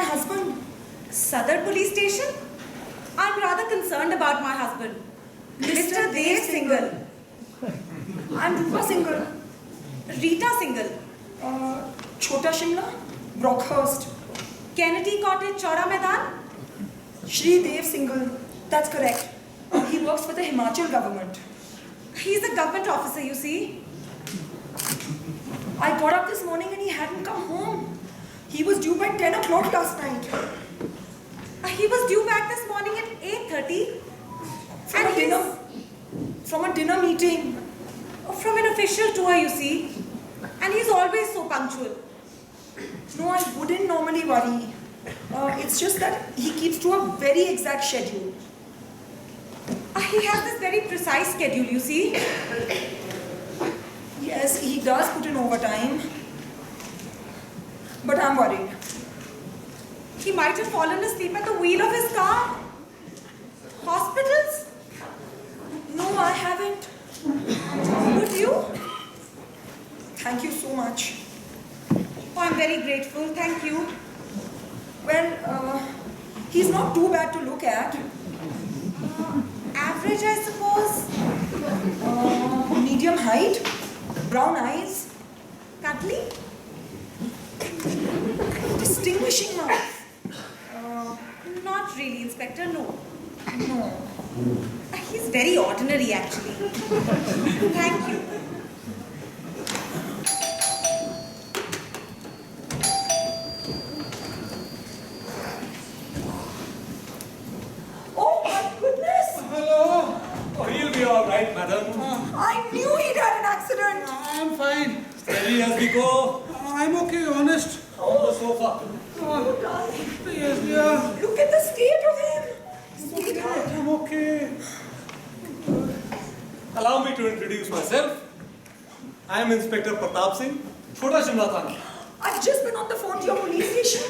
my husband. Sadar police station? I'm rather concerned about my husband. Mr. Dev Singhal. I'm Rupa Singhal. Rita Singhal. Chota Shimla, Brockhurst. Kennedy Cottage, Chaura Maidan? Shri Dev Singhal. That's correct. He works for the Himachal government. He's a government officer, you see. I got up this morning and he hadn't come home. He was due by 10 o'clock last night. He was due back this morning at 8:30. From a dinner meeting. From an official tour, you see. And he's always so punctual. No, I wouldn't normally worry. It's just that he keeps to a very exact schedule. He has this very precise schedule, you see. Yes, he does put in overtime. But I'm worried. He might have fallen asleep at the wheel of his car. Hospitals? No, I haven't. Would you? Thank you so much. Oh, I'm very grateful. Thank you. Well, he's not too bad to look at. Average, I suppose. Medium height, brown eyes, Cuddly? distinguishing mouth. Not really, Inspector, no. No. He's very ordinary, actually. Thank you. Oh my goodness! Hello. Oh, he'll be all right, madam. I knew he'd had an accident. I'm fine. Steady as we go. I'm okay, honest. On the sofa. Oh, darling. Yes, dear. Look at the state of him. Sweetheart. I'm okay. Allow me to introduce myself. I am Inspector Pratap Singh, Chota Shimla Thana. I've just been on the phone to your police station.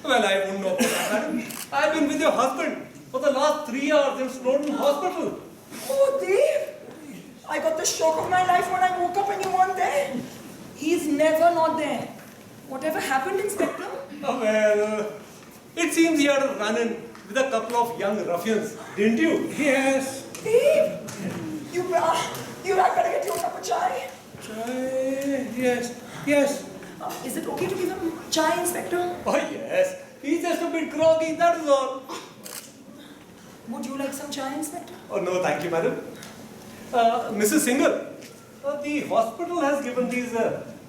Well, I wouldn't know about that, madam. I've been with your husband for the last 3 hours in Snowdon Hospital. Oh, Dave. I got the shock of my life when I woke up and you weren't there. He's never not there. Whatever happened, Inspector? Well, it seems he had a run-in with a couple of young ruffians, didn't you? Yes. Dave, you I better get you a cup of chai. Chai. Yes. Yes. Is it okay to give him chai, Inspector? Oh, yes. He's just a bit groggy, that is all. Would you like some chai, Inspector? Oh, no, thank you, madam. Mrs. Singhal, the hospital has given these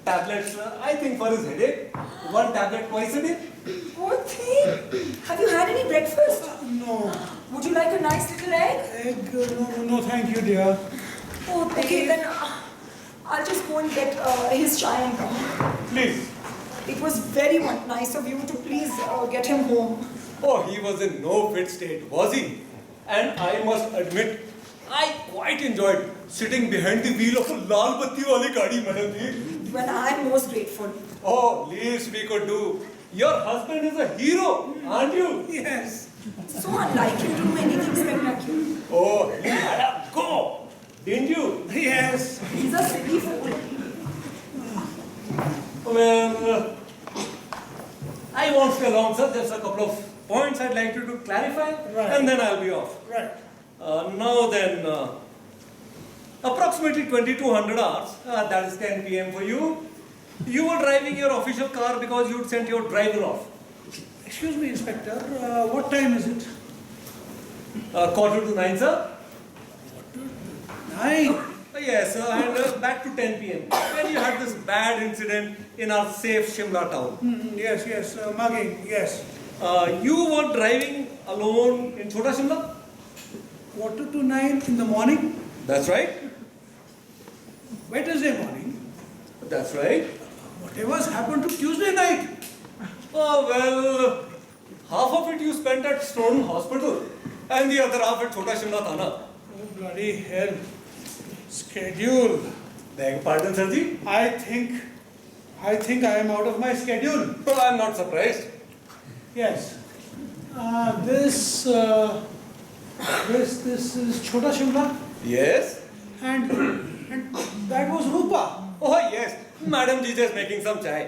tablets, I think, for his headache. 1 tablet twice a day. Poor thing. Have you had any breakfast? No. Would you like a nice little egg? Egg? No, thank you, dear. Oh, okay, then I'll just go and get his chai and come. Please. It was very nice of you to please get him home. Oh, he was in no fit state, was he? And I must admit, I quite enjoyed sitting behind the wheel of a lal batti wali gaadi, madam ji. Well, I'm most grateful. Oh, least we could do. Your husband is a hero, aren't you? Yes. So unlike him to do anything spectacular. Oh, he had a go, didn't you? Yes. He's a silly fool. Well, I won't stay long, sir. There's a couple of points I'd like you to clarify, Right. and then I'll be off. Right. Now then, approximately 2200 hours, that is 10 p.m. for you. You were driving your official car because you'd sent your driver off. Excuse me, Inspector. What time is it? 8:45, sir. 9. Yes, and back to 10 p.m. when you had this bad incident in our safe Shimla town. Yes. Mugging. Yes. You were driving alone in Chota Shimla? 8:45 in the morning. That's right. Wednesday morning. That's right. Whatever's happened to Tuesday night? Oh, well, half of it you spent at Snowdon Hospital and the other half at Chota Shimla Thana. Oh, bloody hell. Schedule. Beg pardon, sir ji? I think I am out of my schedule. Well, I'm not surprised. Yes. This is Chota Shimla, Yes? and that was Rupa. Oh, yes. Madam ji just making some chai.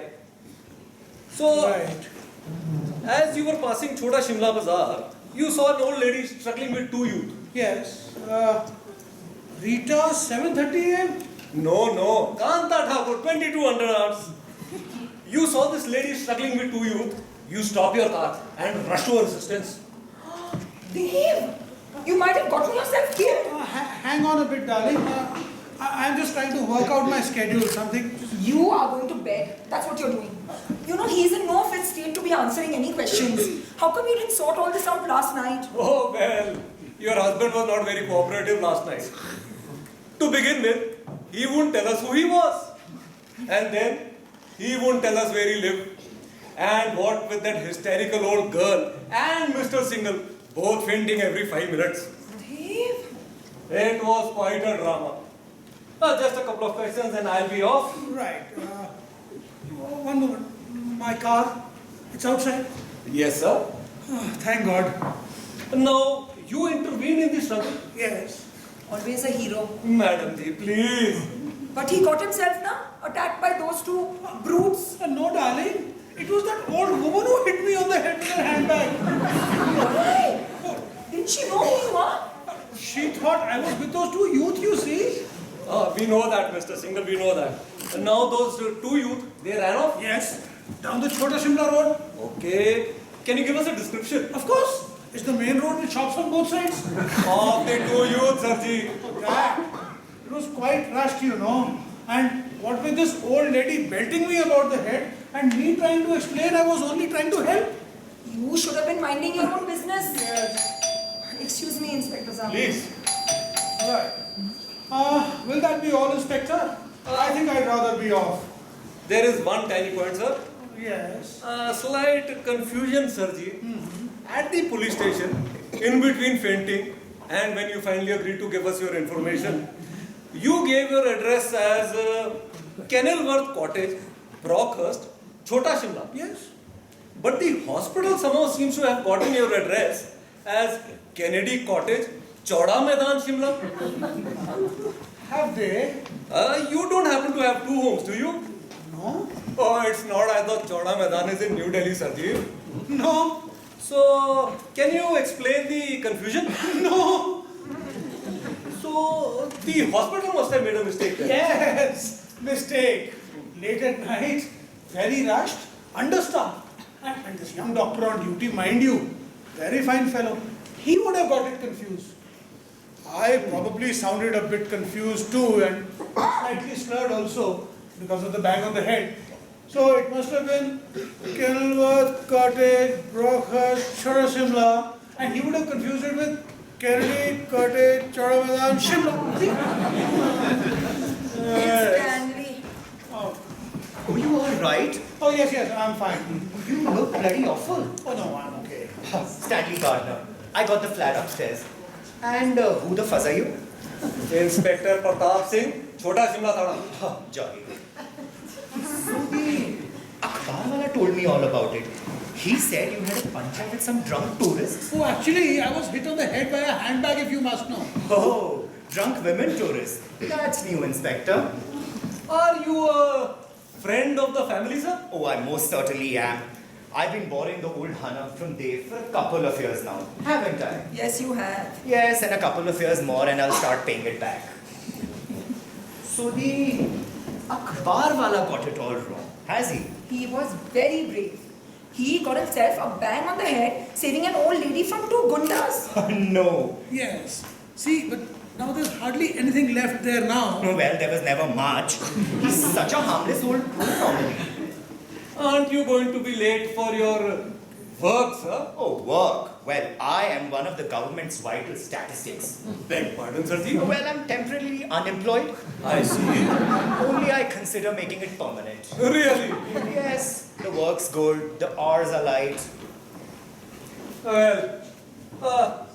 So, Right. As you were passing Chota Shimla Bazaar, you saw an old lady struggling with two youth. Yes. Rita, 7:30 a.m. No. Kanta Thakur, 2200 hours. You saw this lady struggling with two youth. You stop your car and rush to her assistance. Dave, you might have gotten yourself killed. Hang on a bit, darling. I'm just trying to work out my schedule. Something. You are going to bed. That's what you're doing. You know, he's in no fit state to be answering any questions. How come you didn't sort all this out last night? Oh, well, your husband was not very cooperative last night. To begin with, he wouldn't tell us who he was. And then, he wouldn't tell us where he lived. And what with that hysterical old girl and Mr. Single, both fainting every 5 minutes. Dave? It was quite a drama. Just a couple of questions and I'll be off. Right. One moment. My car. It's outside. Yes, sir. Oh, thank God. Now, you intervened in the struggle. Yes. Always a hero. Madam ji, please. But he got himself now attacked by those two brutes. No, darling. It was that old woman who hit me on the head with her handbag. Why? Didn't she know who you are? She thought I was with those two youth, you see. We know that, Mr. Single, we know that. And now those two youth, they ran off? Yes. Down the Chota Shimla road. Okay. Can you give us a description? Of course. It's the main road with shops on both sides. Of the two youth, Sirji. That. It was quite rushed, you know. And what with this old lady belting me about the head and me trying to explain I was only trying to help. You should have been minding your own business. Yes. Excuse me, Inspector Sam. Please. Right. Will that be all, Inspector? I think I'd rather be off. There is one tiny point, sir. Yes. Slight confusion, Sirji. At the police station, in between fainting and when you finally agreed to give us your information, you gave your address as Kenilworth Cottage, Brockhurst, Chota Shimla. Yes. But the hospital somehow seems to have gotten your address as Kennedy Cottage, Chowda Maidan, Shimla. Have they? You don't happen to have two homes, do you? No. Oh, it's not as though Chowda Maidan is in New Delhi, Sarjeev. No. So, can you explain the confusion? No. So, the hospital must have made a mistake then. Yes. Mistake. Late at night, very rushed, understaffed. And this young doctor on duty, mind you, very fine fellow. He would have got it confused. I probably sounded a bit confused too and slightly slurred also because of the bang on the head. So it must have been Kenilworth Cottage, Brockhurst, Chota Shimla, and he would have confused it with Kennedy Cottage, Chowda Maidan, Shimla. See? Stanley. Oh. Oh, you all right? Oh yes, I'm fine. You look bloody awful. Oh no, I'm okay. Stanley Gardner. I got the flat upstairs. And who the fuzz are you? Inspector Pratap Singh, Chota Shimla Thana. Oh, jolly. So the akhbar wala told me all about it. He said you had a punch-up with some drunk tourists. Oh, actually, I was hit on the head by a handbag, if you must know. Oh, drunk women tourists. That's new, Inspector. Are you a friend of the family, sir? Oh, I most certainly am. I've been borrowing the old Hana from Dave for a couple of years now, haven't I? Yes, you have. Yes, and a couple of years more and I'll start paying it back. So the akhbar wala got it all wrong, has he? He was very brave. He got himself a bang on the head, saving an old lady from two gundas. No. Yes. See, but now there's hardly anything left there now. Well, there was never much. He's such a harmless old brute normally. Aren't you going to be late for your work, sir? Oh, work. Well, I am one of the government's vital statistics. Beg pardon, Sirji? Well, I'm temporarily unemployed. I see. Only I consider making it permanent. Really? Yes, the work's good, the hours are light. Well,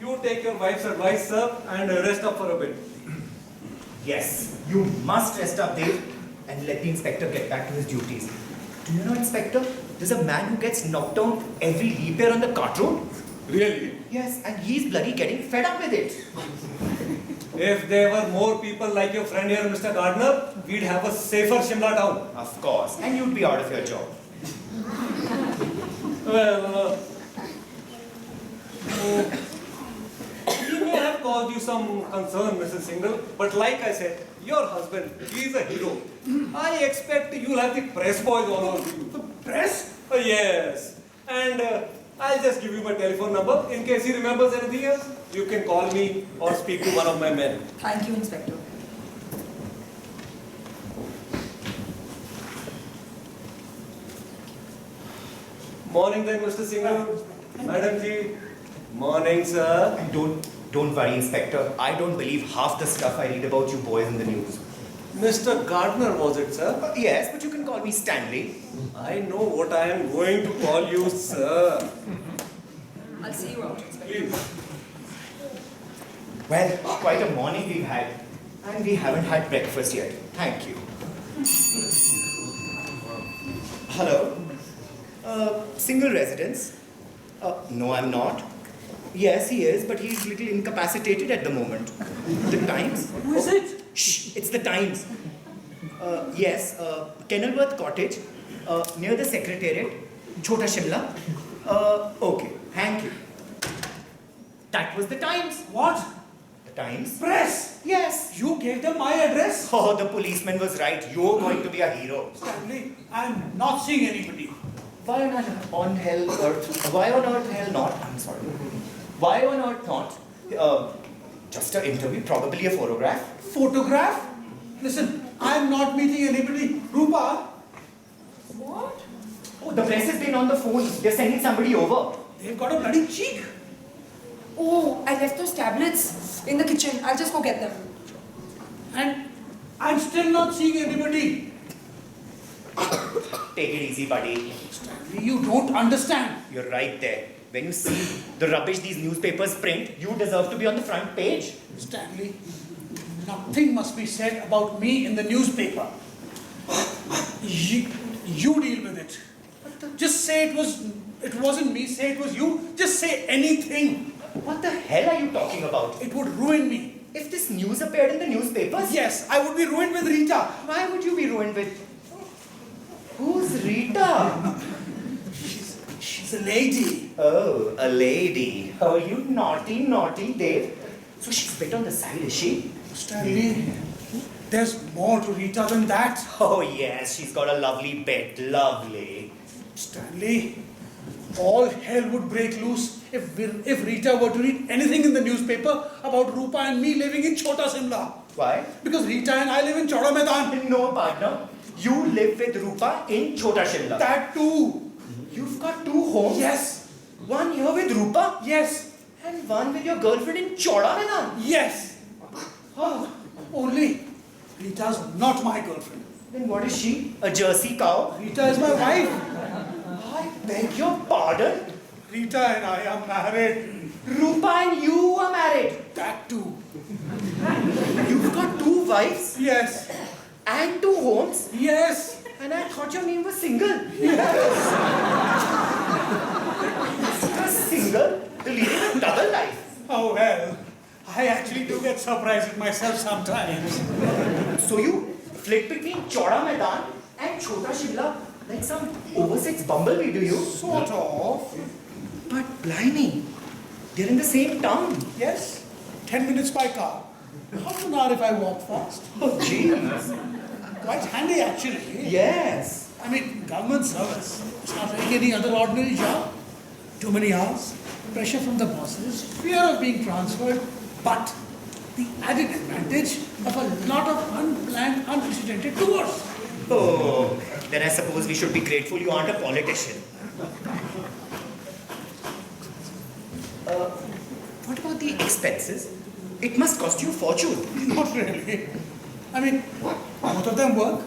you take your wife's advice, sir, and rest up for a bit. Yes, you must rest up, Dave, and let the inspector get back to his duties. Do you know, Inspector, there's a man who gets knocked down every leap year on the cart road? Really? Yes, and he's bloody getting fed up with it. If there were more people like your friend here, Mr. Gardner, we'd have a safer Shimla town. Of course, and you'd be out of your job. Well, he may have caused you some concern, Mrs. Singhal, but like I said, your husband, he is a hero. I expect you'll have the press boys all over you. The press? Yes. And I'll just give you my telephone number in case he remembers anything else. You can call me or speak to one of my men. Thank you, Inspector. Morning then, Mr. Singhal. Madam ji. Morning, sir. And don't worry, Inspector. I don't believe half the stuff I read about you boys in the news. Mr. Gardner, was it, sir? Yes, but you can call me Stanley. I know what I am going to call you, sir. I'll see you out, Inspector. Please. Well, quite a morning we've had. And we haven't had breakfast yet. Thank you. Hello? Single residence? No, I'm not. Yes, he is, but he's little incapacitated at the moment. The Times? Who is it? Shh, it's the Times. Yes, Kenilworth Cottage, near the Secretariat, Chota Shimla. Okay, thank you. That was the Times. What? The Times? Press? Yes. You gave them my address? Oh, the policeman was right. You're going to be a hero. Stanley, I'm not seeing anybody. Why on hell earth? Why on earth hell not? I'm sorry. Why on earth not? Just an interview, probably a photograph. Photograph? Listen, I'm not meeting anybody. Rupa, What? Oh, the press has been on the phone. They're sending somebody over. they've got a bloody cheek. Oh, I left those tablets in the kitchen. I'll just go get them. And I'm still not seeing anybody. Take it easy, buddy. Stanley, you don't understand. You're right there. When you see the rubbish these newspapers print, you deserve to be on the front page. Stanley, nothing must be said about me in the newspaper. You deal with it. Just say it wasn't me, say it was you. Just say anything. What the hell are you talking about? It would ruin me. If this news appeared in the newspapers, Yes, I would be ruined with Rita. why would you be ruined with? Who's Rita? She's a lady. Oh, a lady. Oh, you naughty, naughty Dave. So she's a bit on the side, is she? Stanley, there's more to Rita than that. Oh, yes, she's got a lovely bed. Lovely. Stanley, all hell would break loose if Rita were to read anything in the newspaper about Rupa and me living in Chota Simla. Why? Because Rita and I live in Chota Maidan. No, partner. You live with Rupa in Chota Shimla. That too. You've got two homes? Yes. One here with Rupa Yes. and one with your girlfriend in Chota Maidan. Yes. Oh, Only Rita's not my girlfriend. then what is she? A Jersey cow? Rita is my wife. I beg your pardon? Rita and I are married. Rupa and you are married. That too. You've got two wives Yes. and two homes. Yes. And I thought your name was Single. Mr. Single, leading a double life. Oh well. I actually do get surprised at myself sometimes. So you flit between Chota Maidan and Chota Shimla like some overseas bumblebee, do you? Sort of. But blimey, they're in the same town. Yes. 10 minutes by car. Half an hour if I walk fast. Oh, jeez. Quite handy actually. Yes. I mean, government service. It's not like any other ordinary job. Too many hours, pressure from the bosses, fear of being transferred, but the added advantage of a lot of unplanned, unprecedented tours. Oh, then I suppose we should be grateful you aren't a politician. What about the expenses? It must cost you a fortune. Not really. I mean, both of them work,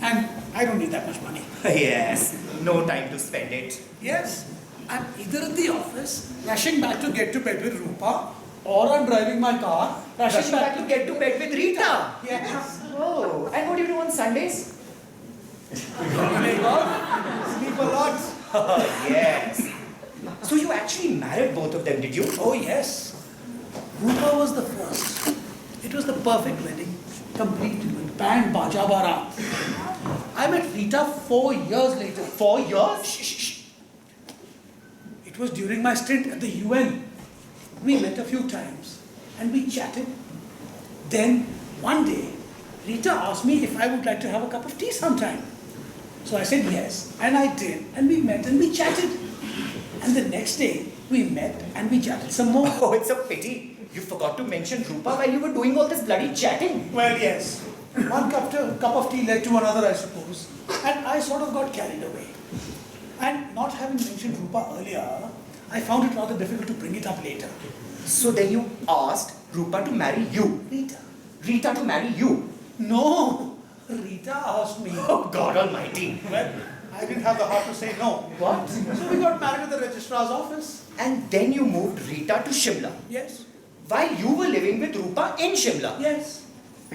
and I don't need that much money. Yes, no time to spend it. Yes, I'm either in the office, rushing back to get to bed with Rupa, or I'm driving my car, Rushing back to get to bed with Rita. Yes. Oh, and what do you do on Sundays? Play golf, sleep a lot. Yes. So you actually married both of them, did you? Oh yes. Rupa was the first. It was the perfect wedding, complete with band baja barat. I met Rita 4 years later. 4 years? Shh, shh, shh. It was during my stint at the UN. We met a few times and we chatted. Then one day, Rita asked me if I would like to have a cup of tea sometime. So I said yes, and I did, and we met and we chatted. And the next day, we met and we chatted some more. Oh, it's a pity. You forgot to mention Rupa while you were doing all this bloody chatting. Well, yes. One cup of tea led to another, I suppose. And I sort of got carried away. And not having mentioned Rupa earlier, I found it rather difficult to bring it up later. So then you asked Rupa to marry you. Rita. Rita to marry you. No. Rita asked me. Oh, God Almighty. Well, I didn't have the heart to say no. What? So we got married at the registrar's office. And then you moved Rita to Shimla. Yes. While you were living with Rupa in Shimla. Yes.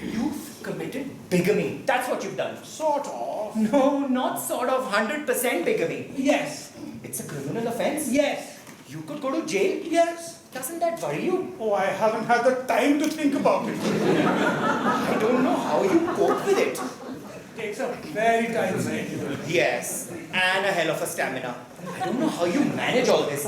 You've committed bigamy. That's what you've done. Sort of. No, not sort of. 100% bigamy. Yes. It's a criminal offense. Yes. You could go to jail. Yes. Doesn't that worry you? Oh, I haven't had the time to think about it. I don't know how you cope with it. Takes a very tight schedule. Yes, and a hell of a stamina. I don't know how you manage all this.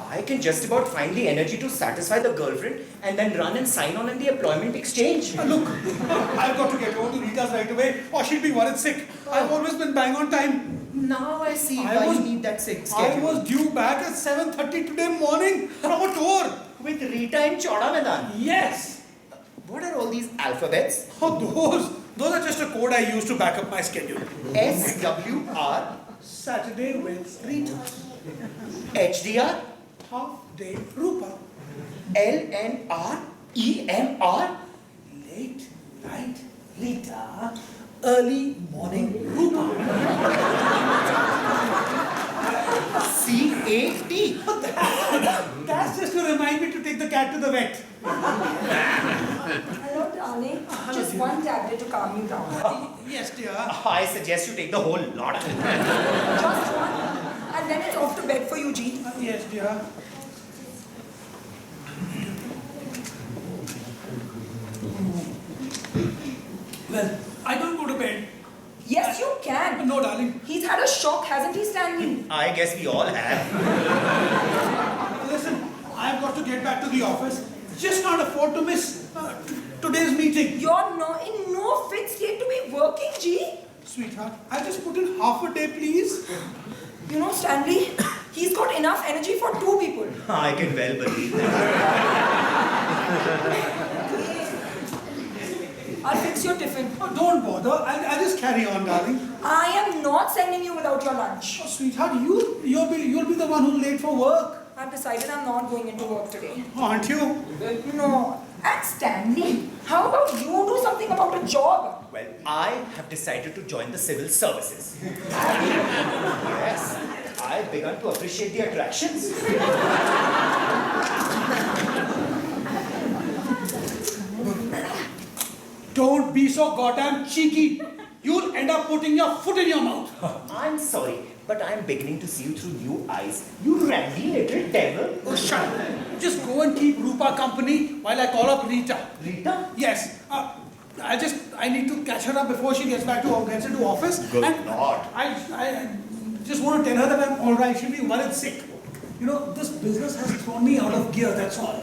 I can just about find the energy to satisfy the girlfriend and then run and sign on in the employment exchange. Look, I've got to get over to Rita's right away or she'll be worried sick. I've always been bang on time. Now I see why you need that schedule. I was due back at 7:30 today morning from a tour. With Rita in Chowda Maidan. Yes. What are all these alphabets? Oh, those are just a code I use to back up my schedule. SWR, Saturday with Rita. HDR, Half day Rupa. LNR, EMR, Late night Rita. Early morning Rupa. CAT. That's just to remind me to take the cat to the vet. Hello, darling. Just one tablet to calm you down. Yes, dear. I suggest you take the whole lot. Just one. And then it's off to bed for you, G. Yes, dear. Well, I don't go to bed. Yes, you can. No, darling. He's had a shock, hasn't he, Stanley? I guess we all have. Listen, I've got to get back to the office. Just can't afford to miss today's meeting. You're in no fit state to be working, G. Sweetheart, I'll just put in half a day, please. You know, Stanley, he's got enough energy for 2 people. I can well believe that. I'll fix your tiffin. Oh, don't bother. I'll just carry on, darling. I am not sending you without your lunch. Oh, sweetheart, you'll be the one who's late for work. I've decided I'm not going into work today. Aren't you? No. And Stanley, how about you do something about a job? Well, I have decided to join the civil services. Yes, I've begun to appreciate the attractions. Don't be so goddamn cheeky. You'll end up putting your foot in your mouth. I'm sorry, but I'm beginning to see you through new eyes. You randy little devil. Oh, shut up. Just go and keep Rupa company while I call up Rita. Rita? Yes. I need to catch her up before she gets into office. Good and Lord. I just want to tell her that I'm all right. She'll be worried sick. You know, this business has thrown me out of gear, that's all.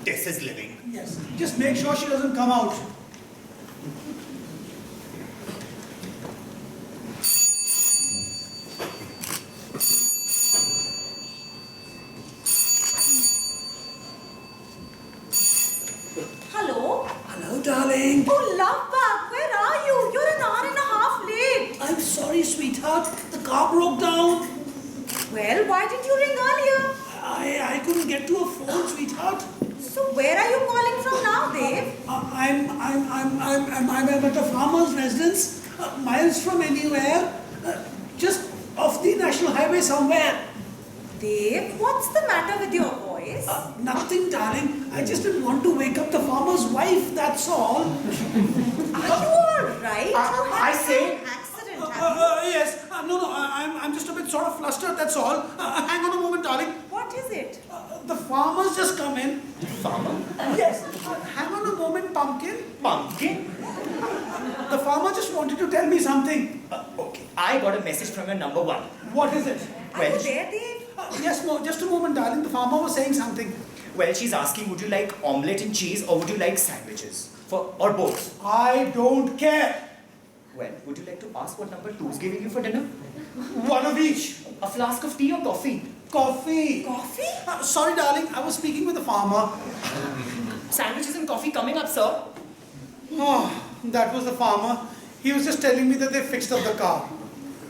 This is living. Yes. Just make sure she doesn't come out. Hello? Hello, darling. Oh, love bug, where are you? You're an hour and a half late. I'm sorry, sweetheart. The car broke down. Well, why didn't you ring earlier? I couldn't get to a phone, sweetheart. So where are you calling from now, Dave? I'm at a farmer's residence, miles from anywhere, just off the national highway somewhere. Dave, what's the matter with your voice? Nothing, darling. I just didn't want to wake up the farmer's wife, that's all. Are you all right? I say- an accident, have you? Yes. No, I'm just a bit sort of flustered, that's all. Hang on a moment, darling. What is it? The farmer's just come in. Farmer? Yes. Hang on a moment, Pumpkin. Pumpkin? The farmer just wanted to tell me something. Okay, I got a message from your number 1. What is it? Are you Well, there, Dave? Yes, just a moment, darling. The farmer was saying something. Well, she's asking, would you like omelette and cheese or would you like sandwiches? Or both? I don't care. Well, would you like to ask what number 2 is giving you for dinner? One of each. A flask of tea or coffee? Coffee. Coffee? Sorry, darling. I was speaking with the farmer. Sandwiches and coffee coming up, sir. Oh, that was the farmer. He was just telling me that they fixed up the car.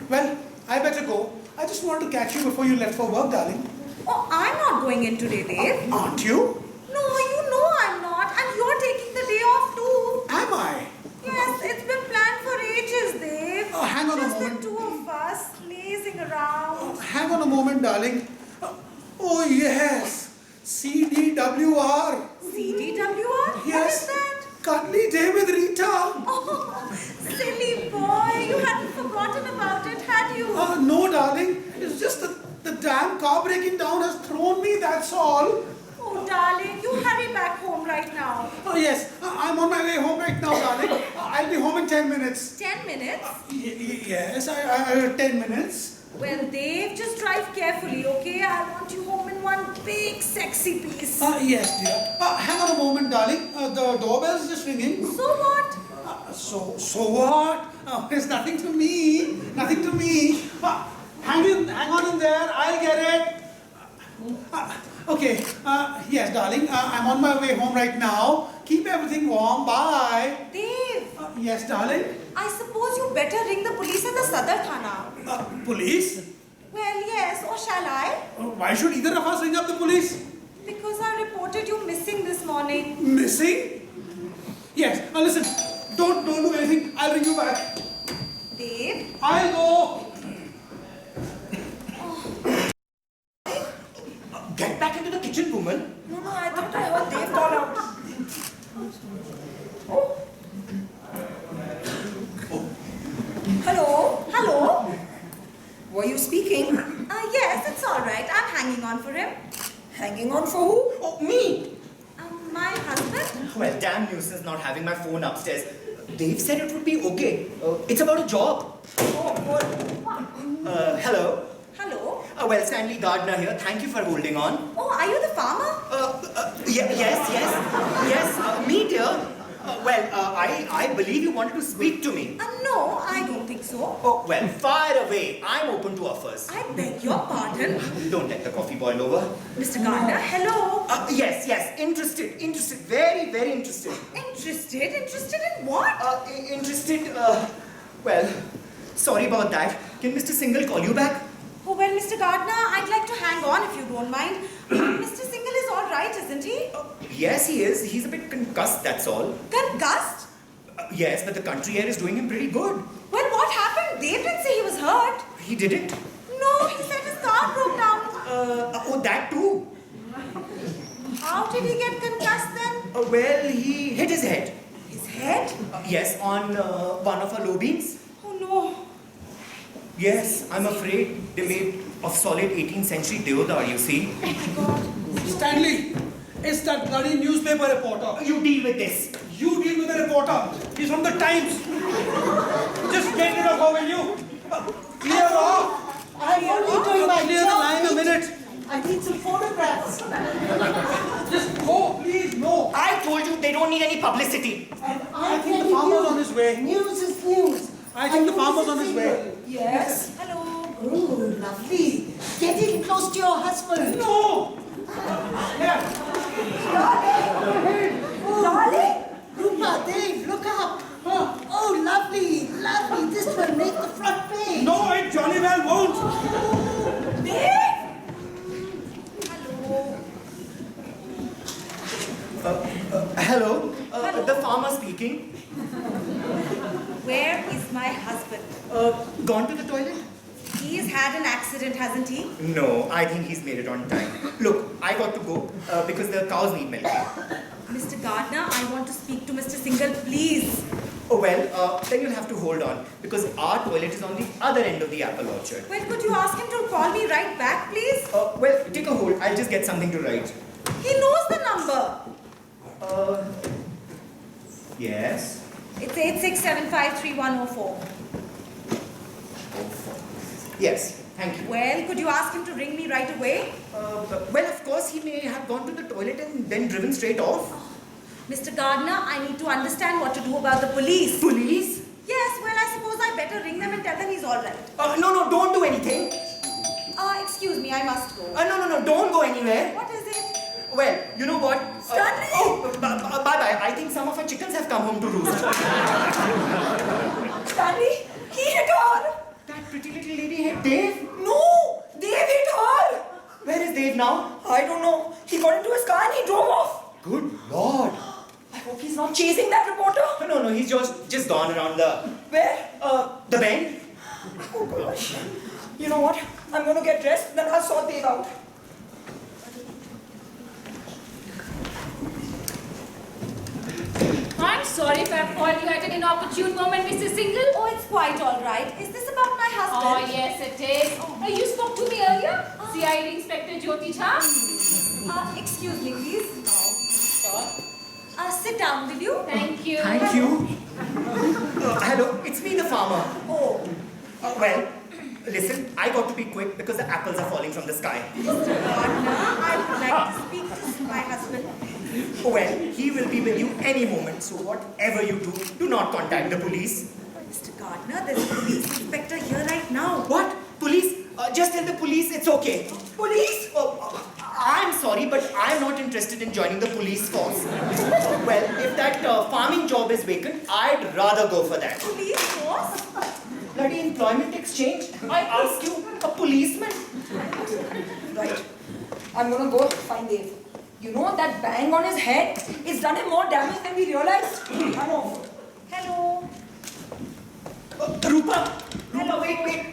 Well, I better go. I just wanted to catch you before you left for work, darling. Oh, I'm not going in today, Dave. Aren't you? No, you know I'm not. And you're taking the day off too. Am I? Yes, it's been planned for ages, Dave. Hang on a Just moment. the two of us lazing around. Hang on a moment, darling. Oh, yes. CDWR. CDWR? Yes. What is that? Cuddly Day with Rita. Oh, silly boy. You hadn't forgotten about it, had you? No, darling. It's just that the damn car breaking down has thrown me, that's all. Oh, darling, you hurry back home right now. Oh, yes. I'm on my way home right now, darling. I'll be home in 10 minutes. 10 minutes? Yes, 10 minutes. Well, Dave, just drive carefully, okay? I want you home in one big sexy piece. Yes, dear. Hang on a moment, darling. The doorbell's just ringing. So what? So what? It's nothing to me. Nothing to me. Hang on in there. I'll get it. Okay. Yes, darling. I'm on my way home right now. Keep everything warm. Bye. Dave, Yes, darling. I suppose you better ring the police at the Sadar Thana. Police? Well, yes, or shall I? Why should either of us ring up the police? Because I reported you missing this morning. Missing? Yes. Now listen. Don't do anything. I'll ring you back. Dave? I'll go. Get back into the kitchen, woman. No, I thought I heard Dave call out. Oh. Hello? Hello? Were you speaking? Yes, it's all right. I'm hanging on for him. Hanging on for who? Oh, me. My husband? Well, damn nuisance not having my phone upstairs. Dave said it would be okay. It's about a job. Oh, good. Hello. Hello? Well, Stanley Gardner here. Thank you for holding on. Oh, are you the farmer? Yes, me dear. I believe you wanted to speak to me. No, I don't think so. Oh, well, fire away. I'm open to offers. I beg your pardon. Don't let the coffee boil over. Mr. Gardner, hello. Yes, interested, very, very interested. Interested? Interested in what? Well, sorry about that. Can Mr. Single call you back? Oh, well, Mr. Gardner, I'd like to hang on if you don't mind. Mr. Single is all right, isn't he? Yes, he is. He's a bit concussed, that's all. Concussed? Yes, but the country air is doing him pretty good. Well, what happened? Dave didn't say he was hurt. He didn't? No, he said his car broke down. That too. How did he get concussed then? Well, he hit his head. His head? Yes, on one of our low beams. Oh, no. Yes, I'm afraid they made of solid 18th century deodar, you see. Oh, my God. Stanley, it's that bloody newspaper reporter. You deal with this. You deal with the reporter. He's from the Times. Just get rid of her, will you? Clear off. I'm only doing my Clear the job. line a minute. I need some photographs. Just go, please. No. I told you they don't need any publicity. And I I'm think the telling farmer's you, on his way. News is news. I think the And farmer's Mrs. on his Single. way. Yes. Hello. Oh, lovely. Get in close to your husband. No. Yeah. Darling? Rupa, Dave, look up. Oh, lovely, lovely. This will make the front page. No, it jolly well won't. Dave? Hello, the farmer speaking. Where is my husband? Gone to the toilet? He's had an accident, hasn't he? No, I think he's made it on time. Look, I got to go because the cows need milk. Mr. Gardner, I want to speak to Mr. Single, please. Oh, well, then you'll have to hold on because our toilet is on the other end of the apple orchard. Well, could you ask him to call me right back, please? Well, take a hold. I'll just get something to write. He knows the number. Yes. It's 86753104. Yes, Thank you. Well, could you ask him to ring me right away? Well, of course, he may have gone to the toilet and then driven straight off. Mr. Gardner, I need to understand what to do about the police. Police? Yes, well, I suppose I better ring them and tell them he's all right. No, don't do anything. Excuse me, I must go. No, don't go anywhere. What is it? Well, you know what? Stanley! Bye-bye. I think some of our chickens have come home to roost. Stanley, he hit her! That pretty little lady hit Dave? No! Dave hit her! Where is Dave now? I don't know. He got into his car and he drove off. Good Lord. I hope he's not chasing that reporter. No, he's just gone around Where? the bend. Oh gosh. You know what? I'm going to get dressed, then I'll sort Dave out. I'm sorry if I've called you at an inopportune moment, Mrs. Single. Oh, it's quite all right. Is this about my Oh, husband? yes, it is. You spoke to me earlier? CID Inspector Jyoti Jha? Excuse me, please. Sure. Sit down, will you? Thank you. Thank you. Hello, it's me, the farmer. Oh, Well, listen, I got to be quick because the apples are falling from the sky. Gardner, I would like to speak to my husband. Well, he will be with you any moment, so whatever you do not contact the police. Mr. Gardner, there's a police inspector here right now. What? Police? Just tell the police it's okay. Police? I'm sorry, but I'm not interested in joining the police force. Well, if that farming job is vacant, I'd rather go for that. Police force? Bloody employment exchange? I ask you, a policeman? Right. I'm going to go find Dave. You know, that bang on his head is done him more damage than we realized. I'm off. Hello. Rupa, wait.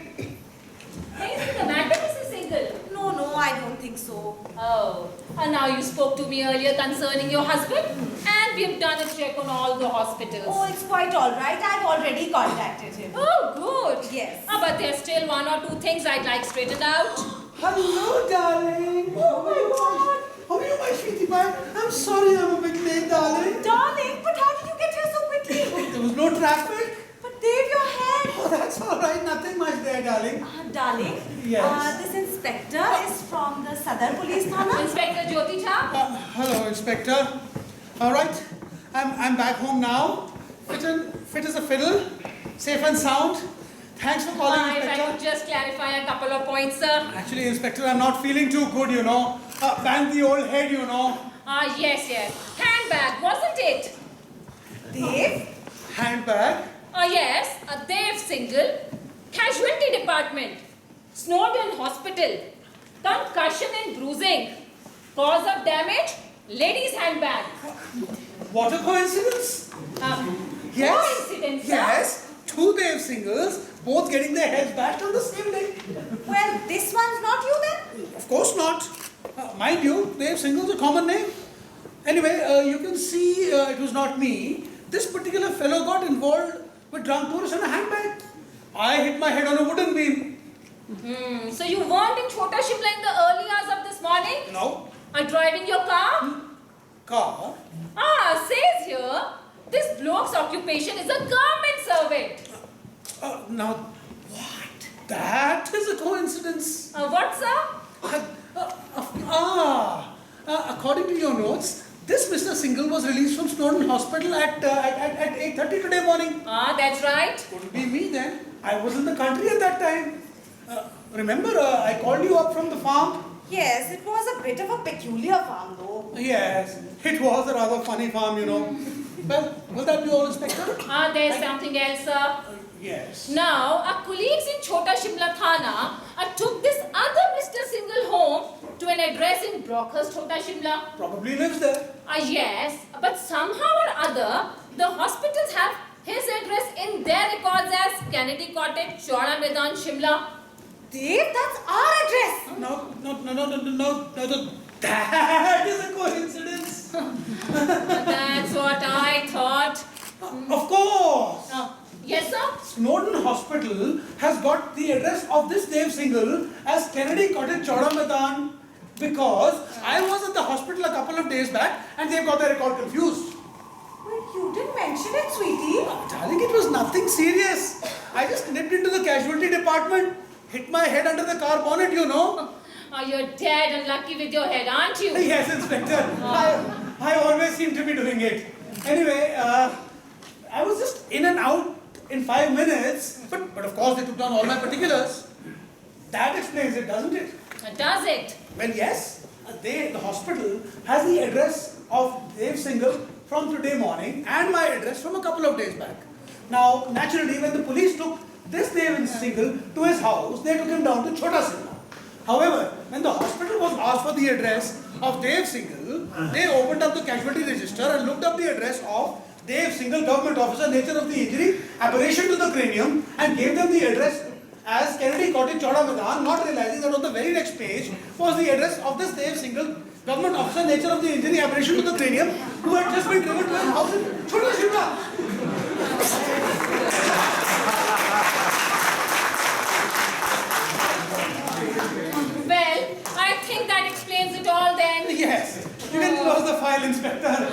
Anything the matter, Mrs. Single? No, I don't think so. Oh, and now you spoke to me earlier concerning your husband, and we've done a check on all the hospitals. Oh, it's quite all right. I've already contacted him. Oh, good. Yes. But there's still one or two things I'd like straightened out. Hello, darling. Oh my God. How are you, my sweetie pie? I'm sorry I'm a bit late, darling. Darling, but how did you get here so quickly? There was no traffic. But Dave, your head. Oh, that's all right. Nothing much there, darling. Darling, Yes. this inspector is from the Sadar Police Thana. Inspector Jyoti Jha? Hello, Inspector. All right. I'm back home now. Fit as a fiddle. Safe and sound. Thanks for calling, If I Inspector. could just clarify a couple of points, sir. Actually, Inspector, I'm not feeling too good, you know. Bang the old head, you know. Yes. Handbag, wasn't it? Dave? Handbag. Yes, a Dave Single. Casualty department. Snowdon Hospital. Concussion and bruising. Cause of damage, ladies' handbag. What a coincidence. Coincidence, sir. Yes. Two Dave Singles, both getting their heads bashed on the same day. Well, this one's not you then? Of course not. Mind you, Dave Single's a common name. Anyway, you can see it was not me. This particular fellow got involved with drunk tourists and a handbag. I hit my head on a wooden beam. So you weren't in Chota Shimla in the early hours of this morning? No. Driving your car? Car? Says here, this bloke's occupation is a government servant. Now, what? That is a coincidence. What, sir? According to your notes, this Mr. Single was released from Snowdon Hospital at 8:30 today morning. That's right. Couldn't be me then. I was in the country at that time. Remember, I called you up from the farm? Yes, it was a bit of a peculiar farm though. Yes, it was a rather funny farm, you know. Well, will that be all, Inspector? There's something else, sir. Yes. Now, our colleagues in Chota Shimla Thana took this other Mr. Single home to an address in Brockhurst, Chota Shimla. Probably lives there. Yes, but somehow or other, the hospitals have his address in their records as Kennedy Cottage, Chora Maidan, Shimla. Dave, that's our address. No. That is a coincidence. That's what I thought. Of course. Yes, sir? Snowdon Hospital has got the address of this Dave Single as Kennedy Cottage, Chora Maidan, because I was at the hospital a couple of days back and they've got their record confused. But you didn't mention it, sweetie. Darling, it was nothing serious. I just nipped into the casualty department. hit my head under the car bonnet, you know. Oh, you're dead and lucky with your head, aren't you? Yes, Inspector. I always seem to be doing it. Anyway, I was just in and out in 5 minutes, but of course they took down all my particulars. That explains it, doesn't it? Does it? Well, yes. The hospital has the address of Dave Singhal from today morning and my address from a couple of days back. Now, naturally, when the police took this Dave Singhal to his house, they took him down to Chota Simla. However, when the hospital was asked for the address of Dave Singhal, they opened up the casualty register and looked up the address of Dave Singhal, government officer, nature of the injury, aberration to the cranium, and gave them the address as Kennedy Cottage, Chowda Maidan, not realizing that on the very next page was the address of this Dave Singhal, government officer, nature of the injury, aberration to the cranium, who had just been driven to his house in Chota Shimla. Well, I think that explains it all then. Yes, you can close the file, Inspector.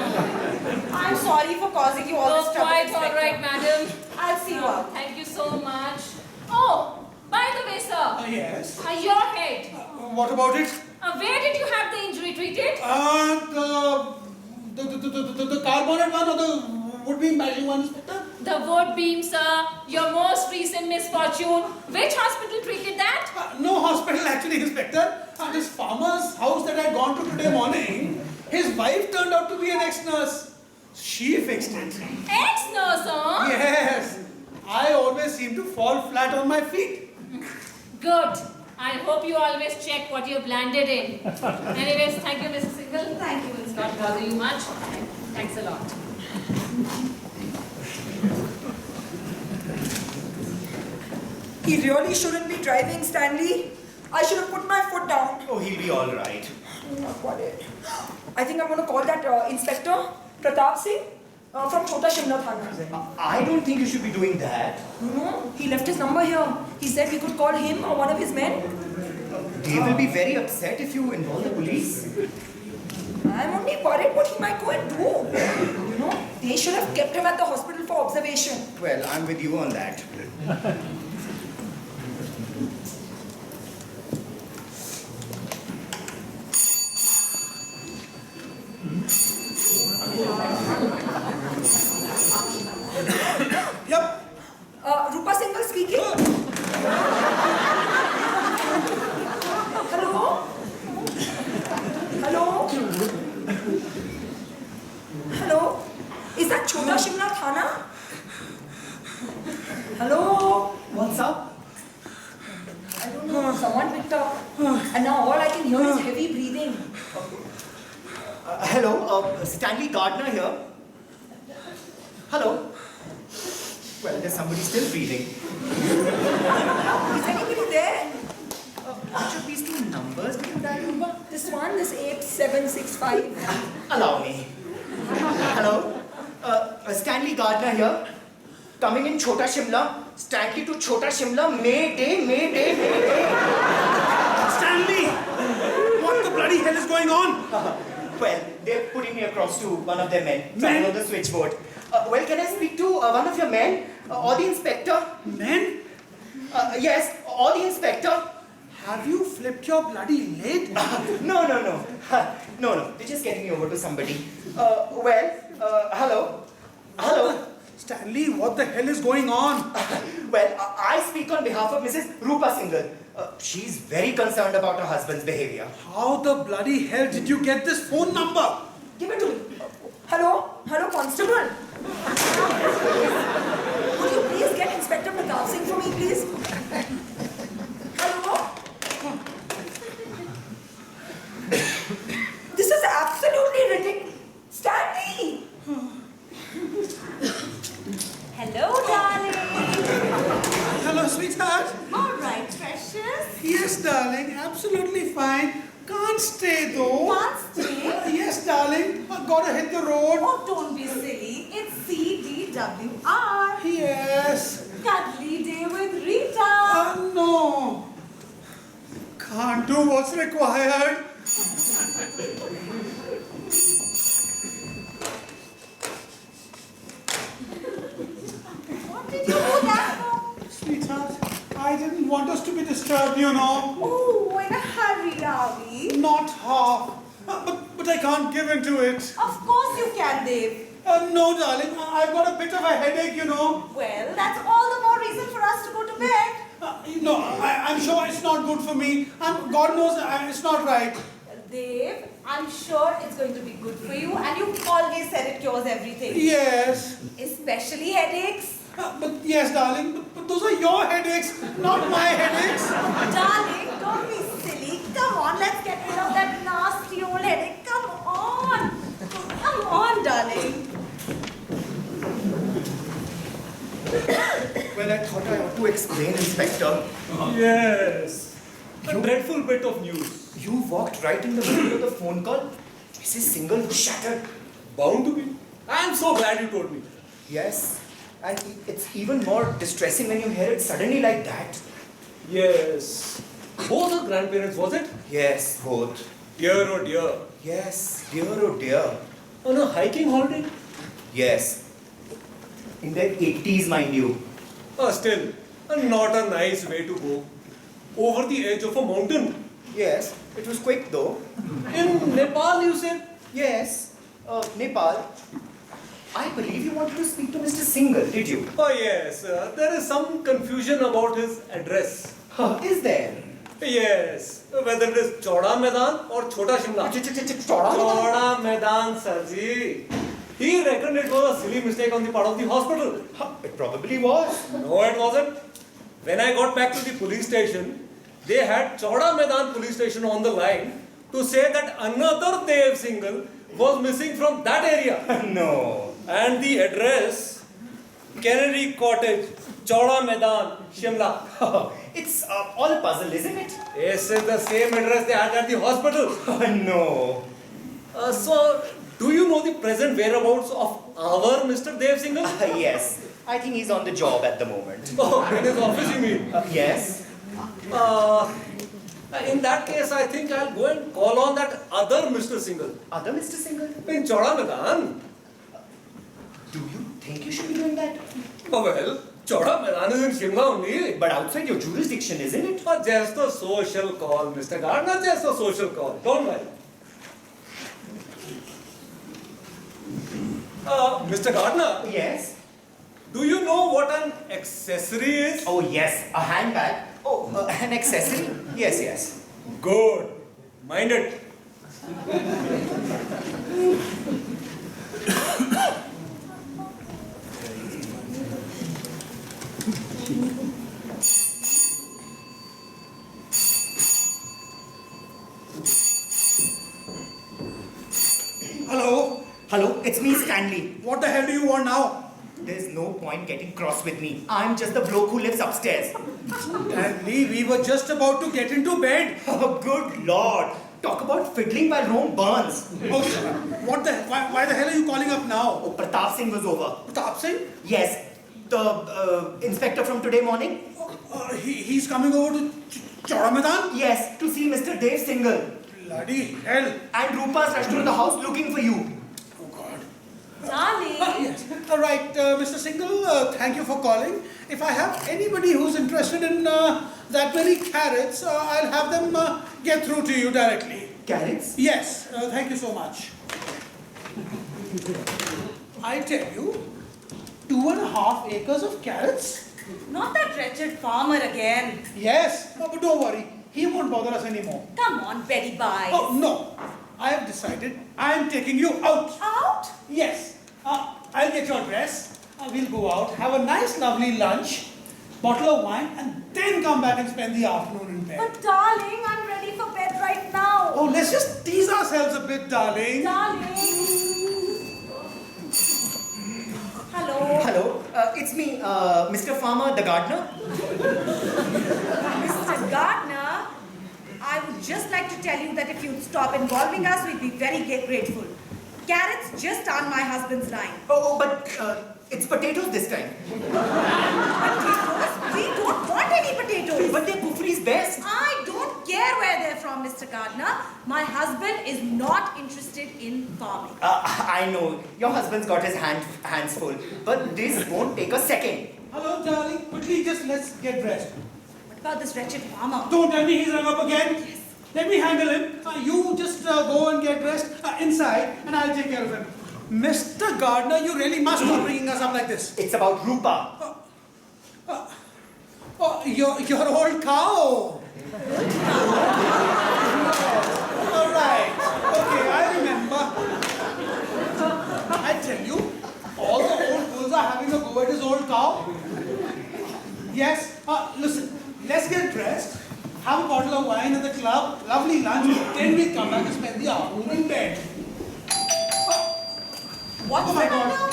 I'm sorry for causing you all Oh, this trouble. quite all Inspector. right, madam. I'll see you out. Thank you so much. Oh, by the way, sir. Yes. Your head. What about it? Where did you have the injury treated? The carbonate one or the wood-beam bashing one, Inspector? The wood beam, sir. Your most recent misfortune. Which hospital treated that? No hospital actually, Inspector. This farmer's house that I'd gone to today morning, his wife turned out to be an ex-nurse. She fixed it. Ex-nurse, huh? Yes. I always seem to fall flat on my feet. Good. I hope you always check what you've landed in. Anyways, thank you, Mrs. Singhal. Thank you. It's not bother you much. Thanks a lot. He really shouldn't be driving, Stanley. I should have put my foot down. Oh, he'll be all right. Not got it. I think I'm going to call that Inspector Pratap Singh from Chota Shimla Thana. I don't think you should be doing that. No, he left his number here. He said we could call him or one of his men. They will be very upset if you involve the police. I'm only worried what he might go and do. You know, they should have kept him at the hospital for observation. Well, I'm with you on that. Yep. Rupa Singhal speaking. Hello? Hello? Hello? Is that Chota Shimla Thana? Hello? What's up? I don't know. Someone picked up. And now all I can hear is heavy breathing. Hello, Stanley Gardner here. Hello. Well, there's somebody still breathing. Is anybody there? Which of these two numbers did you dial? This one, this 8765. Allow me. Hello, Stanley Gardner here. Coming in Chota Shimla. Stanley to Chota Shimla. Mayday, Mayday, Mayday. Stanley! What the bloody hell is going on? Well, they're putting me across to one of their men. So I know the switchboard. Well, can I speak to one of your men? Or the inspector? Men? Yes, or the inspector. Have you flipped your bloody lid? No. No. They're just getting me over to somebody. Hello. Hello. Stanley, what the hell is going on? Well, I speak on behalf of Mrs. Rupa Singhal. She's very concerned about her husband's behavior. How the bloody hell did you get this phone number? Give it to me. Hello? Hello, Constable? Would you please get Inspector Pratap Singh for me, please? Hello? This is absolutely ridiculous. Stanley! Hello, darling. Hello, sweetheart. All right, precious. Yes, darling, absolutely fine. Can't stay though. Can't stay? Yes, darling, I've got to hit the road. Oh, don't be silly. It's CDWR. Yes. Cuddly day with Rita. No. Can't do what's required. What did you do that for? Sweetheart, I didn't didn't want us to be disturbed, you know. Oh, in a hurry, are we? Not half. But I can't give in to it. Of course you can, Dave. No, darling, I've got a bit of a headache, you know. Well, that's all the more reason for us to go to bed. No, I'm sure it's not good for me. And God knows it's not right. Well, Dave, I'm sure it's going to be good for you, and you've always said it cures everything. Yes. Especially headaches. But yes, darling, but those are your headaches, not my headaches. Darling, don't be silly. Come on, let's get rid of that nasty old headache. Come on. Come on, darling. Well, I thought I ought to explain, Inspector. Yes. A dreadful bit of news. You walked right in the middle of the phone call. Mrs. Single was shattered. Bound to be. I'm so glad you told me. Yes. And it's even more distressing when you hear it suddenly like that. Yes. Both her grandparents, was it? Yes, both. Dear oh dear. Yes, dear oh dear. On a hiking holiday? Yes. In their 80s, mind you. Still, not a nice way to go. Over the edge of a mountain. Yes, it was quick though. In Nepal, you said? Yes, Nepal. I believe you wanted to speak to Mr. Single, did you? Oh yes, there is some confusion about his address. Is there? Yes, whether it is Chauda Maidan or Chota Shimla. Chauda Maidan, Sarji. He reckoned it was a silly mistake on the part of the hospital. It probably was. No, it wasn't. When I got back to the police station, they had Chauda Maidan police station on the line to say that another Dev Single was missing from that area. No. And the address, Kennedy Cottage, Chauda Maidan, Shimla. It's all a puzzle, isn't it? Yes, it's the same address they had at the hospital. No. So, do you know the present whereabouts of our Mr. Dev Singhal? Yes. I think he's on the job at the moment. Oh, in his office you mean? Yes. In that case, I think I'll go and call on that other Mr. Singhal. Other Mr. Single? In Chauda Maidan. Do you think you should be doing that? Oh, well, Chauda Maidan is in Shimla only. But outside your jurisdiction, isn't it? Just a social call, Mr. Gardner, just a social call. Don't worry. Mr. Gardner, Yes. do you know what an accessory is? Oh, yes. A handbag. Oh, an accessory? Yes, yes. Good. Mind it. Hello? Hello, it's me, Stanley. What the hell do you want now? There's no point getting cross with me. I'm just the bloke who lives upstairs. Stanley, we were just about to get into bed. Oh, good Lord. Talk about fiddling while Rome burns. Oh, why the hell are you calling up now? Oh, Pratap Singh was over. Pratap Singh? Yes, the inspector from today morning. He's coming over to Chauda Maidan? Yes, to see Mr. Dave Single. Bloody hell. And Rupa's rushed to the house looking for you. Oh, God. Darling. Yes. All right, Mr. Single, thank you for calling. If I have anybody who's interested in that many carrots, I'll have them get through to you directly. Carrots? Yes, thank you so much. I tell you, 2.5 acres of carrots? Not that wretched farmer again. Yes, but don't worry, he won't bother us anymore. Come on, Betty Bye. Oh, no, I have decided I'm taking you out. Out? Yes, I'll get your dress, we'll go out, have a nice lovely lunch, bottle of wine, and then come back and spend the afternoon in bed. But darling, I'm ready for bed right now. Oh, let's just tease ourselves a bit, darling. Darling. Hello. Hello, it's me, Mr. Farmer, the gardener. Mr. Gardner, I would just like to tell you that if you'd stop involving us, we'd be very grateful. Carrots just aren't my husband's line. Oh, but it's potatoes this time. Potatoes? We don't want any potatoes. But they're Kufri's best. I don't care where they're from, Mr. Gardner. My husband is not interested in farming. I know, your husband's got his hands full, but this won't take a second. Hello, darling. Quickly, just let's get dressed. about this wretched farmer. Don't tell me he's rung up again. Yes. Let me handle him. You just go and get dressed inside and I'll take care of him. Mr. Gardner, you really must stop bringing us up like this. It's about Rupa. Oh, your old cow. All right. Okay, I remember. I tell you, all the old bulls are having a go at his old cow. Yes. Listen, let's get dressed, have a bottle of wine at the club, lovely lunch, then we come back and spend the afternoon in bed. What's Oh my the God. matter?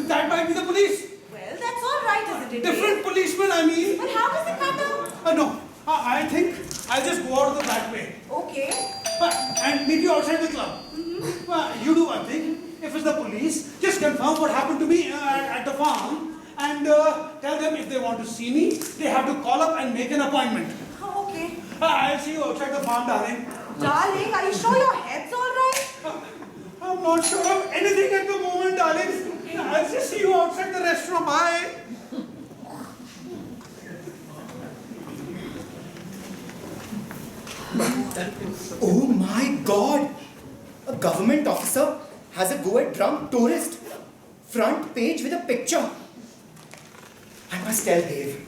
That might be the police. Well, that's all right, isn't it? Different policemen, I mean. But how does it matter? No, I think I'll just go out of the back way. Okay. And meet you outside the club. You do one thing. If it's the police, just confirm what happened to me at the farm and tell them if they want to see me, they have to call up and make an appointment. Oh, okay. I'll see you outside the farm, darling. Darling, are you sure your head's all right? I'm not sure of anything at the moment, darling. I'll just see you outside the restaurant. Bye. Oh my God! A government officer has a go at drunk tourist. Front page with a picture. I must tell Dave.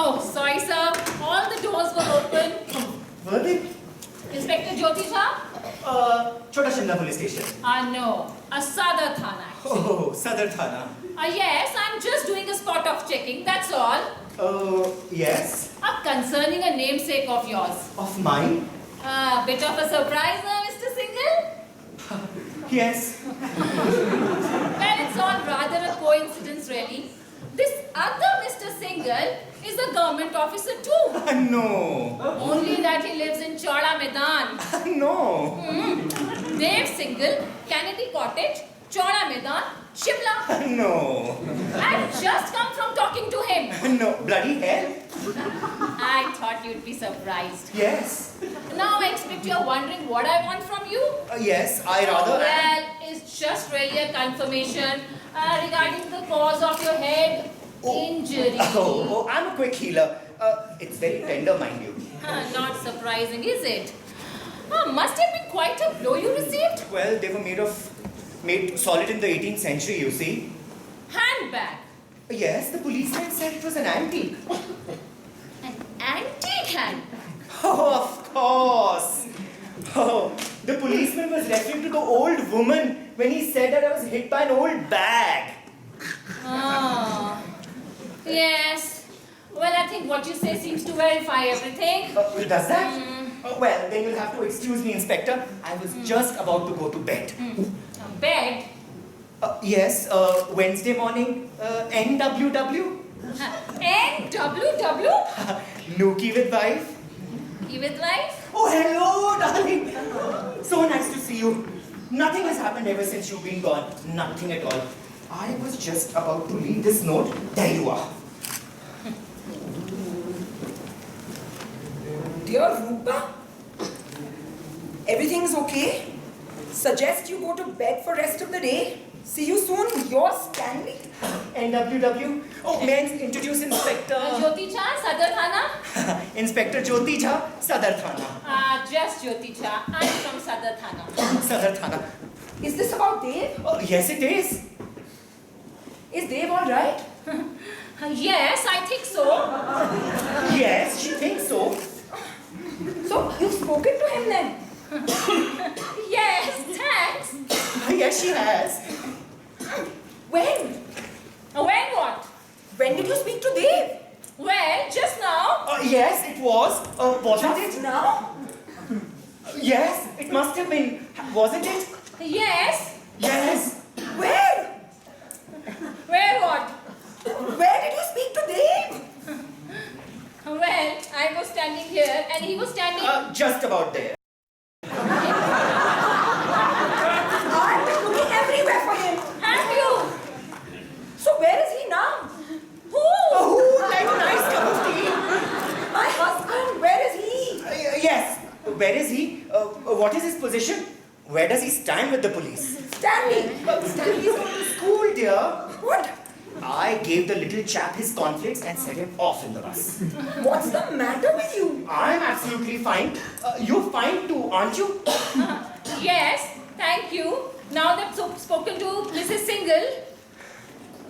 Oh, sorry, sir. All the doors were open. Were they? Inspector Jyoti Jha? Chota Shimla police station. No. A Sadar Thana. Oh, Sadar Thana. Yes, I'm just doing a spot of checking, that's all. Yes. Concerning a namesake of yours. Of mine? Bit of a surprise, Mr. Singhal? Yes. Well, it's all rather a coincidence, really. This other Mr. Singhal is a government officer too. No. Only that he lives in Chauda Maidan. No. Dave Singhal, Kennedy Cottage, Chauda Maidan, Shimla. No. I've just come from talking to him. No. Bloody hell. I thought you'd be surprised. Yes. Now I expect you're wondering what I want from you. Yes, I rather am. Well, it's just really a confirmation regarding the cause of your head injury. Oh, I'm a quick healer. It's very tender, mind you. Not surprising, is it? Must have been quite a blow you received. Well, they were made solid in the 18th century, you see. Handbag. Yes, the policeman said it was an antique. An antique handbag. Oh, of course. Oh, the policeman was referring to the old woman when he said that I was hit by an old bag. Oh. Yes. Well, I think what you say seems to verify everything. Does that? Well, then you'll have to excuse me, Inspector. I was just about to go to bed. Bed? Yes, Wednesday morning, NWW. NWW? Nookie with wife. You with life? Oh, hello, darling. So nice to see you. Nothing has happened ever since you've been gone. Nothing at all. I was just about to leave this note. There you are. Dear Rupa, everything's okay? Suggest you go to bed for rest of the day. See you soon. Yours, Stanley. NWW. Oh, may I introduce Inspector... Jyoti Jha, Sadar Thana? Inspector Jyoti Jha, Sadar Thana. Just Jyoti Jha. I'm from Sadar Thana. Sadar Thana. Is this about Dave? Oh, yes, it is. Is Dave all right? Yes, I think so. Yes, she thinks so. So, you've spoken to him then? Yes, thanks. Yes, she has. When? When what? When did you speak to Dave? Well, just now. Yes, it was. Wasn't Just it? now? Yes, it must have been. Wasn't it? Yes. Yes. Where? Where what? Where did you speak to Dave? Well, I was standing here and he was standing... Just about there. I've been looking everywhere for him. Have you? So where is he now? Who? Oh, like a nice cup of tea. My husband, where is What is his position? Where does he stand with the police? Stanley! Stanley's going to school, dear. What? I gave the little chap his conflicts and set him off in the bus. What's the matter with you? I'm absolutely fine. You're fine too, aren't you? Yes, thank you. Now that you've spoken to Mrs. Single.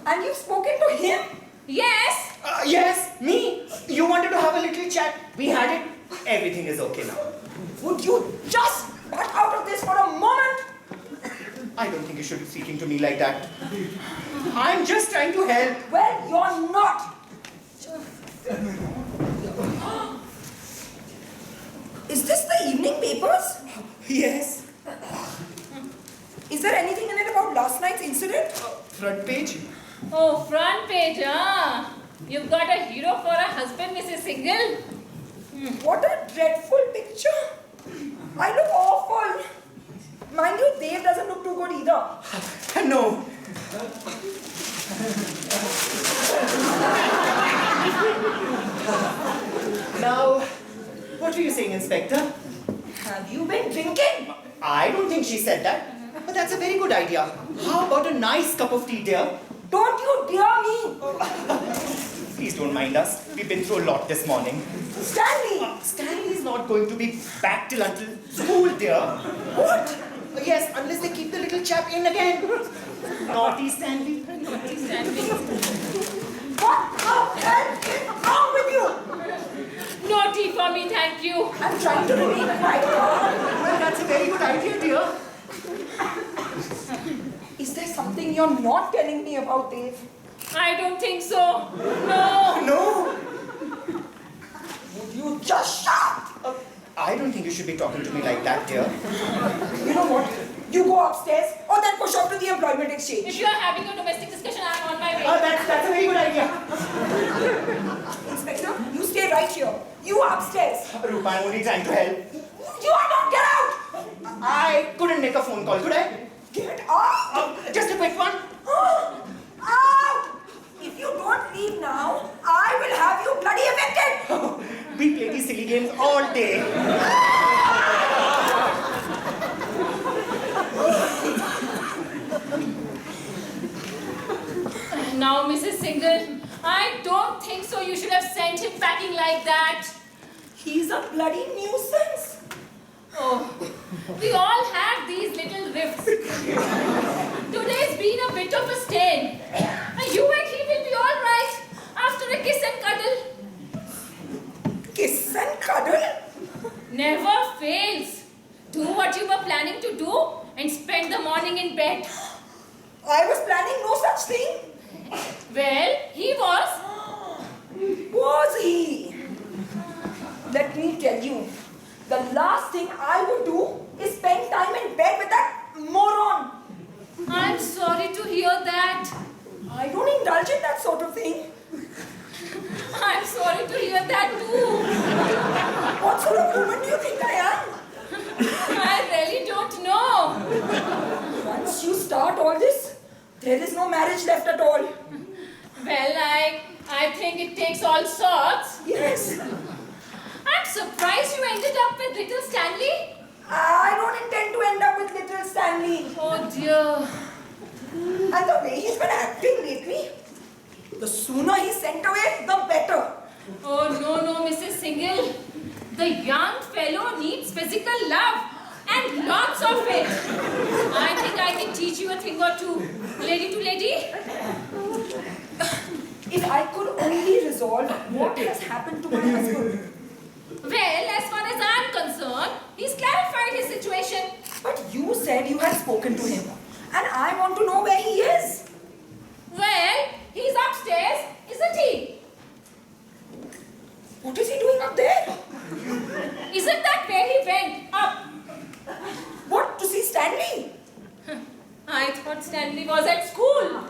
And you've spoken to him? Yes. Yes, me. You wanted to have a little chat. We had it. Everything is okay now. Would you just butt out of this for a moment? I don't think you should be speaking to me like that. I'm just trying to help. Well, you're not. Is this the evening papers? Yes. Is there anything in it about last night's incident? Front page. Oh, front page, ah. You've got a hero for a husband, Mrs. Single. What a dreadful picture. I look awful. Mind you, Dave doesn't look too good either. No. Now, what were you saying, Inspector? Have you been drinking? I don't think she said that. But that's a very good idea. How about a nice cup of tea, dear? Don't you dare me! Please don't mind us. We've been through a lot this morning. Stanley! Stanley's not going to be back till until school, dear. What? Yes, unless they keep the little chap in again. Naughty Stanley. Naughty Stanley. What the hell is wrong with you? Naughty for me, thank you. I'm trying to remain quite calm. Well, that's a very good idea, dear. Is there something you're not telling me about Dave? I don't think so. No. No. Would you just shut up? I don't think you should be talking to me like that, dear. You know what? You go upstairs or then push up to the employment If exchange. you are having a domestic discussion, I'm on my way. That's a very good idea. Inspector, you stay right here. You are upstairs. Rupa, I'm only trying to help. You are not. Get out! I couldn't make a phone call, could I? Get out! Just a quick one. Out! If you don't leave now, I will have you bloody evicted! We play these silly games all day. Now, Mrs. Single, I don't think so. You should have sent him packing like that. He's a bloody nuisance. Oh, we all have these little rifts. Today's been a bit of a strain. You and he will be all right after a kiss and cuddle. Kiss and cuddle? Never fails. Do what you were planning to do and spend the morning in bed. I was planning no such thing. Well, he was. Was he? Let me tell you, the last thing I would do is spend time in bed with that moron. I'm sorry to hear that. I don't indulge in that sort of thing. I'm sorry to hear that too. What sort of woman do you think I am? I really don't know. Once you start all this, there is no marriage left at all. Well, I think it takes all sorts. Yes. I'm surprised you ended up with little Stanley. I don't intend to end up with little Stanley. Oh dear. And the way he's been acting lately, the sooner he's sent away, the better. Oh no, Mrs. Single. The young fellow needs physical love and lots of it. I think I can teach you a thing or two. Lady to lady. If I could only resolve what has happened to my husband. Well, as far as I'm concerned, he's clarified his situation. But you said you had spoken to him. And I want to know where he is. Well, he's upstairs, isn't he? What is he doing up there? Isn't that where he went? Up. What, to see Stanley? I thought Stanley was at school.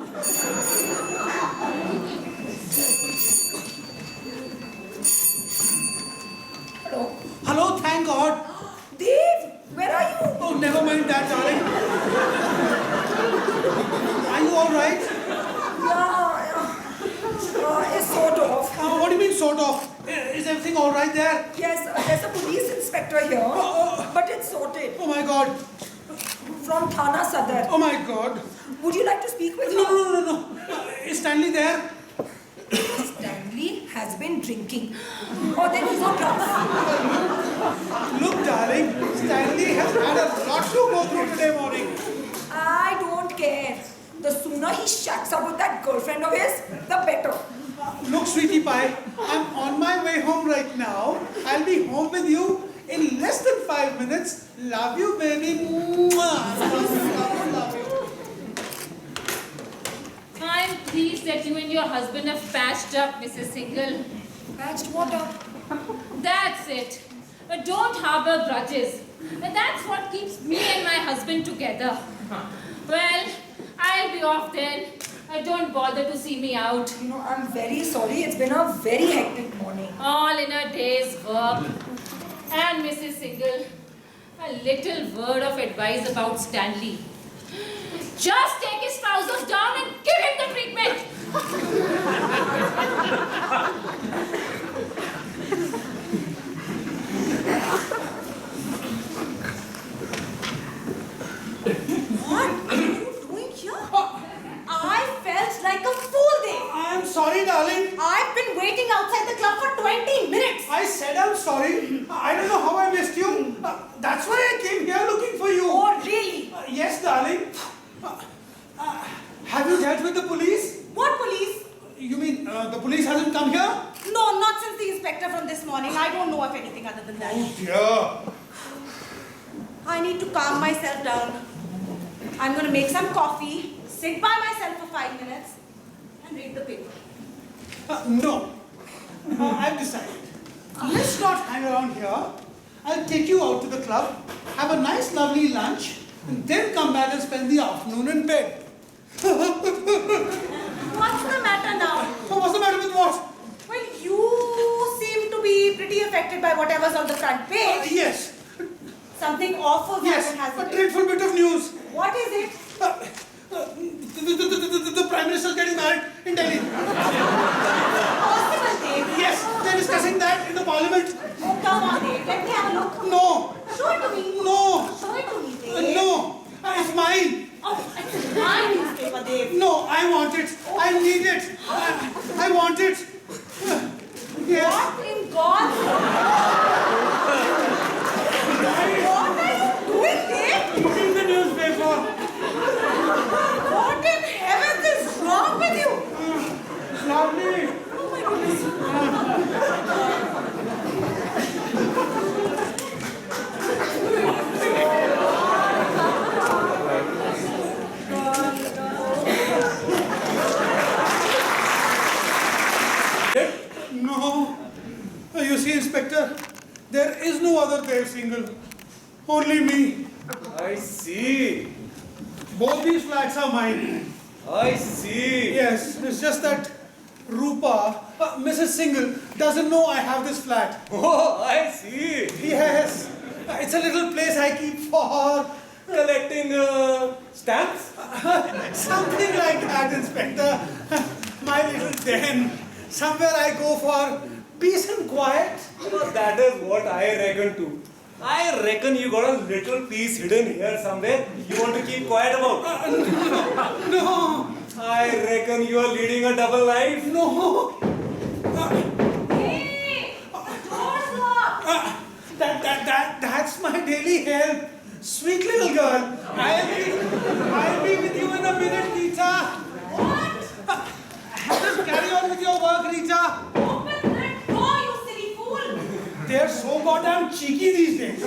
Hello? Hello, thank God. Dave, where are you? Oh, never mind that, darling. Are you all right? It's sort of. What do you mean, sort of? Is everything all right there? Yes, there's a police inspector here, but it's sorted. Oh, Sadar. Oh my God. Would you like to speak with No, her? no. Is Stanley there? Stanley has been drinking. Or then he's on drugs. Look, darling, Stanley has had a lot to go through today morning. I don't care. The sooner he shuts up with that girlfriend of his, the better. Look, sweetie pie, I'm on my way home right now. I'll be home with you in less than 5 minutes. Love you, baby. Mwah. Love you. I'm pleased that you and your husband have patched up, Mrs. Single. Patched what up? That's it. Don't harbor grudges. That's what keeps me and my husband together. Well, I'll be off then. Don't bother to see me out. You know, I'm very sorry. It's been a very hectic morning. All in a day's work. And Mrs. Single, a little word of advice about Stanley. Just take his trousers down and give him the treatment. What are you doing here? I felt like a fool there. I'm sorry, darling. I've been waiting outside the club for 20 minutes. I said I'm sorry. I don't know how I missed you. That's why I came here looking for you. Oh, really? Yes, darling. Have you dealt with the police? What police? You mean the police hasn't come here? No, not since the inspector from this morning. I don't know of anything other than that. Yeah. I need to calm myself down. I'm going to make some coffee, sit by myself for 5 minutes, and read the paper. No. I've decided. Let's not hang around here. I'll take you out to the club, have a nice lovely lunch, and then come back and spend the afternoon in bed. What's the matter now? What's the matter with what? Well, you seem to be pretty affected by whatever's on the front page. Yes. Something awful Yes. happened, A hasn't it? dreadful bit of news. What is it? The Prime Minister is getting married in Delhi. Possible, Dave. Yes, they're discussing that in the Parliament. Oh, come on, Dave. Let me have a look. No. Show it to me. No. Show it to me, Dave. No. It's mine. Oh, it's my newspaper, Dave. No, I want it. I need it. I want it. Yes. What in God's What are you doing, Dave? Reading the newspaper. What in heavens is wrong with you? Lovely. Oh my goodness. No. You see, Inspector, there is no other Dev Single. Only me. I see. Both these flats are mine. I see. Yes, it's just that Rupa, Mrs. Single, doesn't know I have this flat. Oh, I see. Yes, it's a little place I keep for Collecting stamps? something like that, Inspector. My little den. Somewhere I go for peace and quiet. Well, that is what I reckon too. I reckon you got a little piece hidden here somewhere you want to keep quiet about. No, I reckon you are leading a double life. no. Hey, the door's locked. That's my daily help. Sweet little girl. I'll be with you in a minute, Rita. What? Just carry on with your work, Rita. Open that door, you silly fool. They're so goddamn cheeky these days.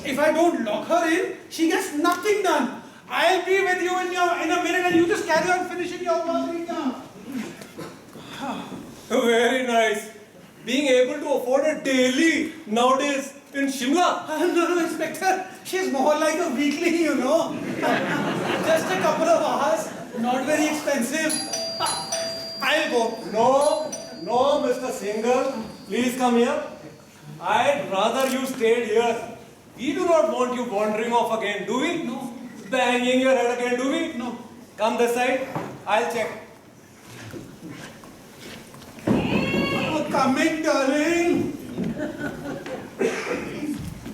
If I don't lock her in, she gets nothing done. I'll be with you in a minute and you just carry on finishing your work, Rita. Very nice. Being able to afford a daily nowadays in Shimla. No, Inspector. She's more like a weekly, you know. Just a couple of hours. Not very expensive. I'll go. No, Mr. Single. Please come here. I'd rather you stayed here. We do not want you wandering off again, do we? No. Banging your head again, do we? No. Come this side. I'll check. Oh, coming, darling.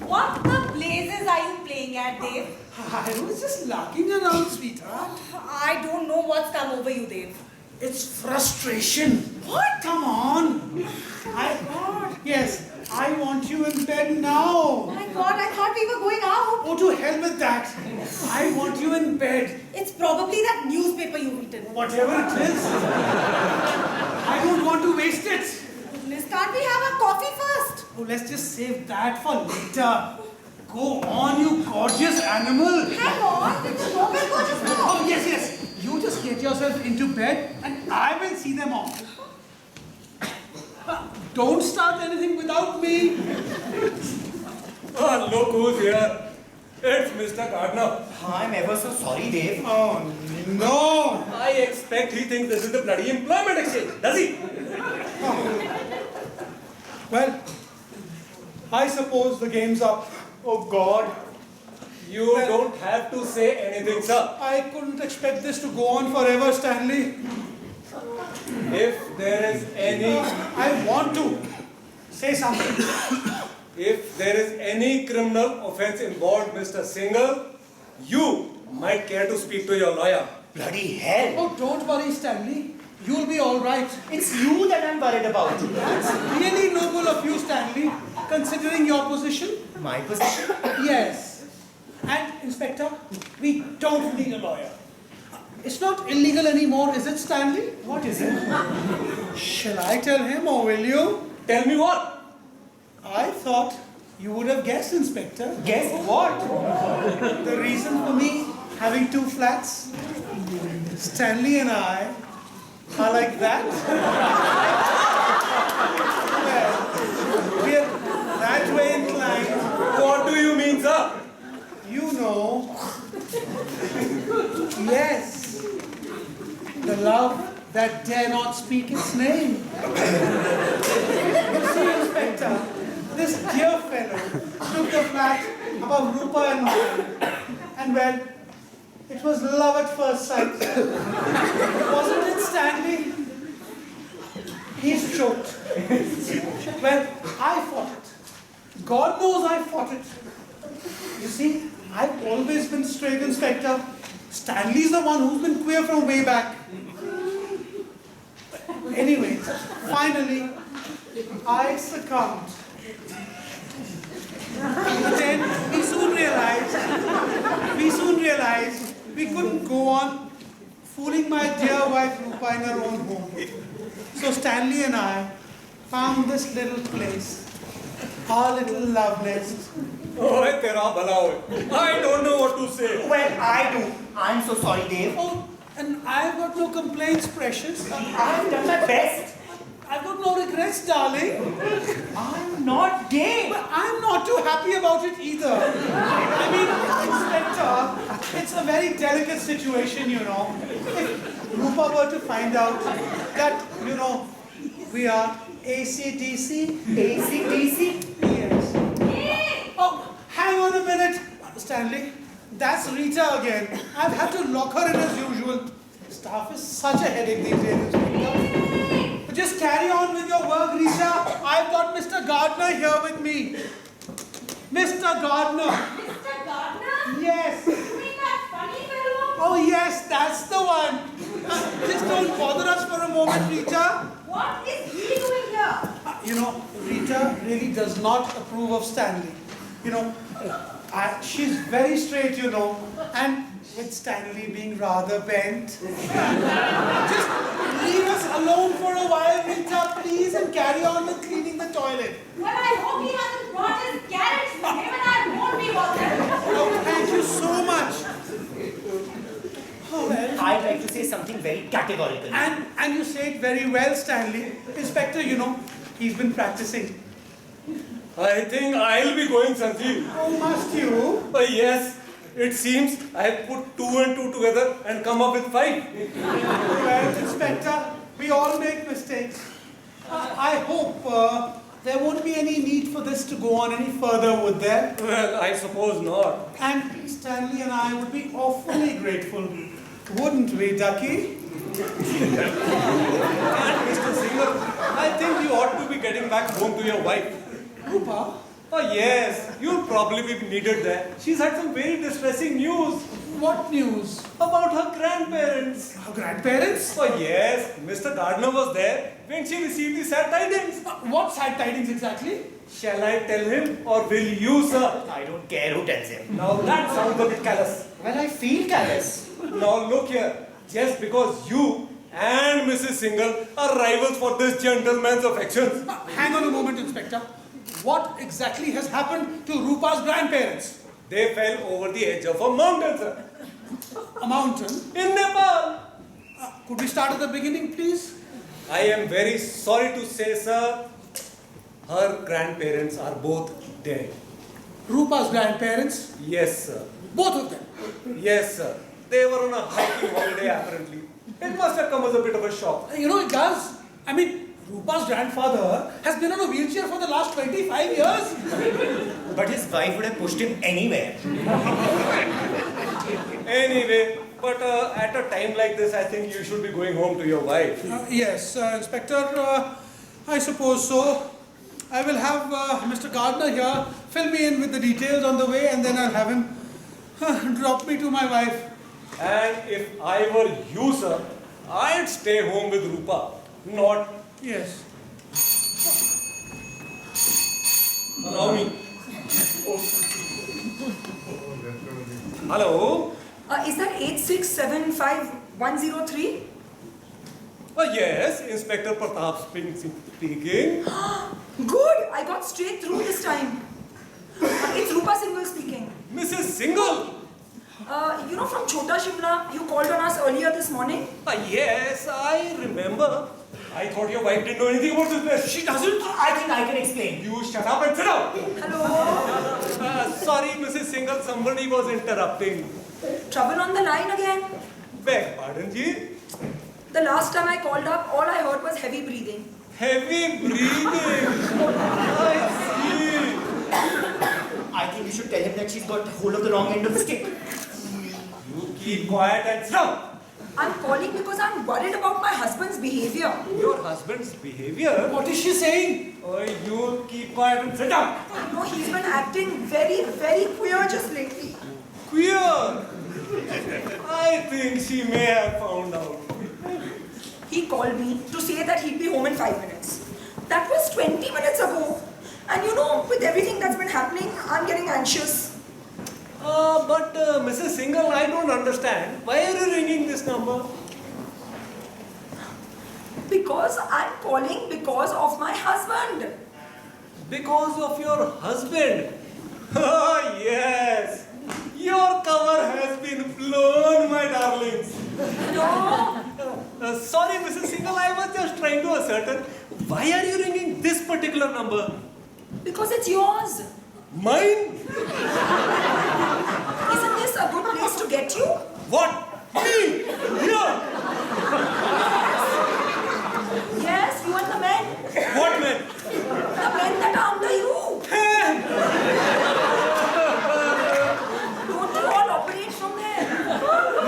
What the blazes are you playing at, Dave? I was just larking around, sweetheart. I don't know what's come over you, Dev. It's frustration. What? Come on. Yes, I want you in bed now. My God, I thought we were going out. Oh, to hell with that. I want you in bed. It's probably that newspaper you've eaten. Whatever it is. I don't want to waste it. Goodness, can't we have our coffee first? Oh, let's just save that for later. Go on, you gorgeous animal. Hang on, did the doorbell go just now? Oh, yes. You just get yourself into bed and I will see them off. Don't start anything without me. Oh, look who's here. It's Mr. Gardner. I'm ever so sorry, Dave. Oh, no. I expect he thinks this is the bloody employment exchange, does he? Well, I suppose the game's up. Oh, God. You don't have to say anything, sir. I couldn't expect this to go on forever, Stanley. If there is any... I want to say something. If there is any criminal offense involved, Mr. Singhal, you might care to speak to your lawyer. Bloody hell. Oh, don't worry, Stanley. You'll be all right. It's you that I'm worried about. That's really noble of you, Stanley, considering your position. My position? Yes. And, Inspector, we don't need a lawyer. It's not illegal anymore, is it, Stanley? What is it? Shall I tell him or will you? Tell me what? I thought you would have guessed, Inspector. Guess what? The reason for me having two flats, Stanley and I are like that. Well, we're that way inclined. What do you mean, sir? You know. Yes. The love that dare not speak its name. You see, Inspector, this dear fellow took the flat above Rupa and mine. And well, it was love at first sight. Wasn't it, Stanley? He's choked. Well, I fought it. God knows I fought it. You see, I've always been straight, Inspector. Stanley's the one who's been queer from way back. Anyway, finally, I succumbed. But then we soon realized we couldn't go on fooling my dear wife Rupa in her own home. So Stanley and I found this little place, our little love nest. Oh, tera bhala hoye. I don't know what to say. Well, I do. I'm so sorry, Dave. Oh, and I've got no complaints, precious. I've done my best. I've got no regrets, darling. I'm not gay. But I'm not too happy about it either. I mean, Inspector, it's a very delicate situation, you know. If Rupa were to find out that, you know, we are ACDC. ACDC? Yes. Oh, hang on a minute, Stanley. That's Rita again. I've had to lock her in as usual. Staff is such a headache these days, Inspector. But just carry on with your work, Rita. I've got Mr. Gardner here with me. Mr. Gardner. Mr. Gardner? Yes. You mean that funny fellow? Oh, yes, that's the one. Just don't bother us for a moment, Rita. What is he doing here? You know, Rita really does not approve of Stanley. You know, she's very straight, you know, and with Stanley being rather bent. Just leave us alone for a while, Rita, please, and carry on with cleaning the toilet. Well, I hope he hasn't brought his carrots with him and I won't be bothered. Oh, thank you so much. Oh, well. I'd like to say something very categorical. And you say it very well, Stanley. Inspector, you know, he's been practicing. I think I'll be going, Sanjeev. Oh, must you? Yes, it seems I have put 2 and 2 together and come up with 5. Well, Inspector, we all make mistakes. I hope there won't be any need for this to go on any further, would there? Well, I suppose not. And Stanley and I would be awfully grateful, wouldn't we, Ducky? And Mr. Singhal, I think you ought to be getting back home to your wife. Rupa, Oh yes, you'll probably be needed there. She's had some very distressing news What news? about her grandparents. Her grandparents? Oh yes, Mr. Gardner was there when she received the sad tidings. What sad tidings exactly? Shall I tell him or will you, sir? I don't care who tells him. Now that sounds a bit callous. Well, I feel callous. Now look here, just because you and Mrs. Singhal are rivals for this gentleman's affections. Hang on a moment, Inspector. What exactly has happened to Rupa's grandparents? They fell over the edge of a mountain, sir. A mountain? In Nepal. Could we start at the beginning, please? I am very sorry to say, sir, her grandparents are both dead. Rupa's grandparents? Yes, sir. Both of them. Yes, sir. They were on a hiking holiday, apparently. It must have come as a bit of a shock. You know, it does. I mean, Rupa's grandfather has been on a wheelchair for the last 25 years. But his wife would have pushed him anywhere. Anyway, but at a time like this, I think you should be going home to your wife. Yes, Inspector, I suppose so. I will have Mr. Gardner here fill me in with the details on the way, and then I'll have him drop me to my wife. And if I were you, sir, I'd stay home with Rupa, not Yes. allow me. Hello? Is that 8675103? Yes, Inspector Pratap speaking. Good! I got straight through this time. It's Rupa Singhal speaking. Mrs. Singhal? You know from Chota Shimla, you called on us earlier this morning? Yes, I remember. I thought your wife didn't know anything about this place. She doesn't? I think I can explain. You shut up and sit down. Hello? Sorry, Mrs. Singhal, somebody was interrupting. Trouble on the line again? Beg pardon, ji? The last time I called up, all I heard was heavy breathing. Heavy breathing. I see. I think you should tell him that she's got hold of the wrong end of the stick. You keep quiet and sit down. I'm calling because I'm worried about my husband's behavior. Your husband's behavior? What is she saying? Oh, you keep quiet and sit down. You know, he's been acting very, very queer just lately. Queer. I think she may have found out. He called me to say that he'd be home in 5 minutes. That was 20 minutes ago. And you know, with everything that's been happening, I'm getting anxious. But Mrs. Singhal, I don't understand. Why are you ringing this number? Because I'm calling because of my husband. Because of your husband. Oh, yes. Your cover has been blown, my darlings. No, Sorry, Mrs. Singhal, I was just trying to ascertain. Why are you ringing this particular number? because it's yours. Mine? Isn't this a good place to get you? What? Me? Here? Yes, you and the men. What man? The men that are under you. Don't you all operate from there?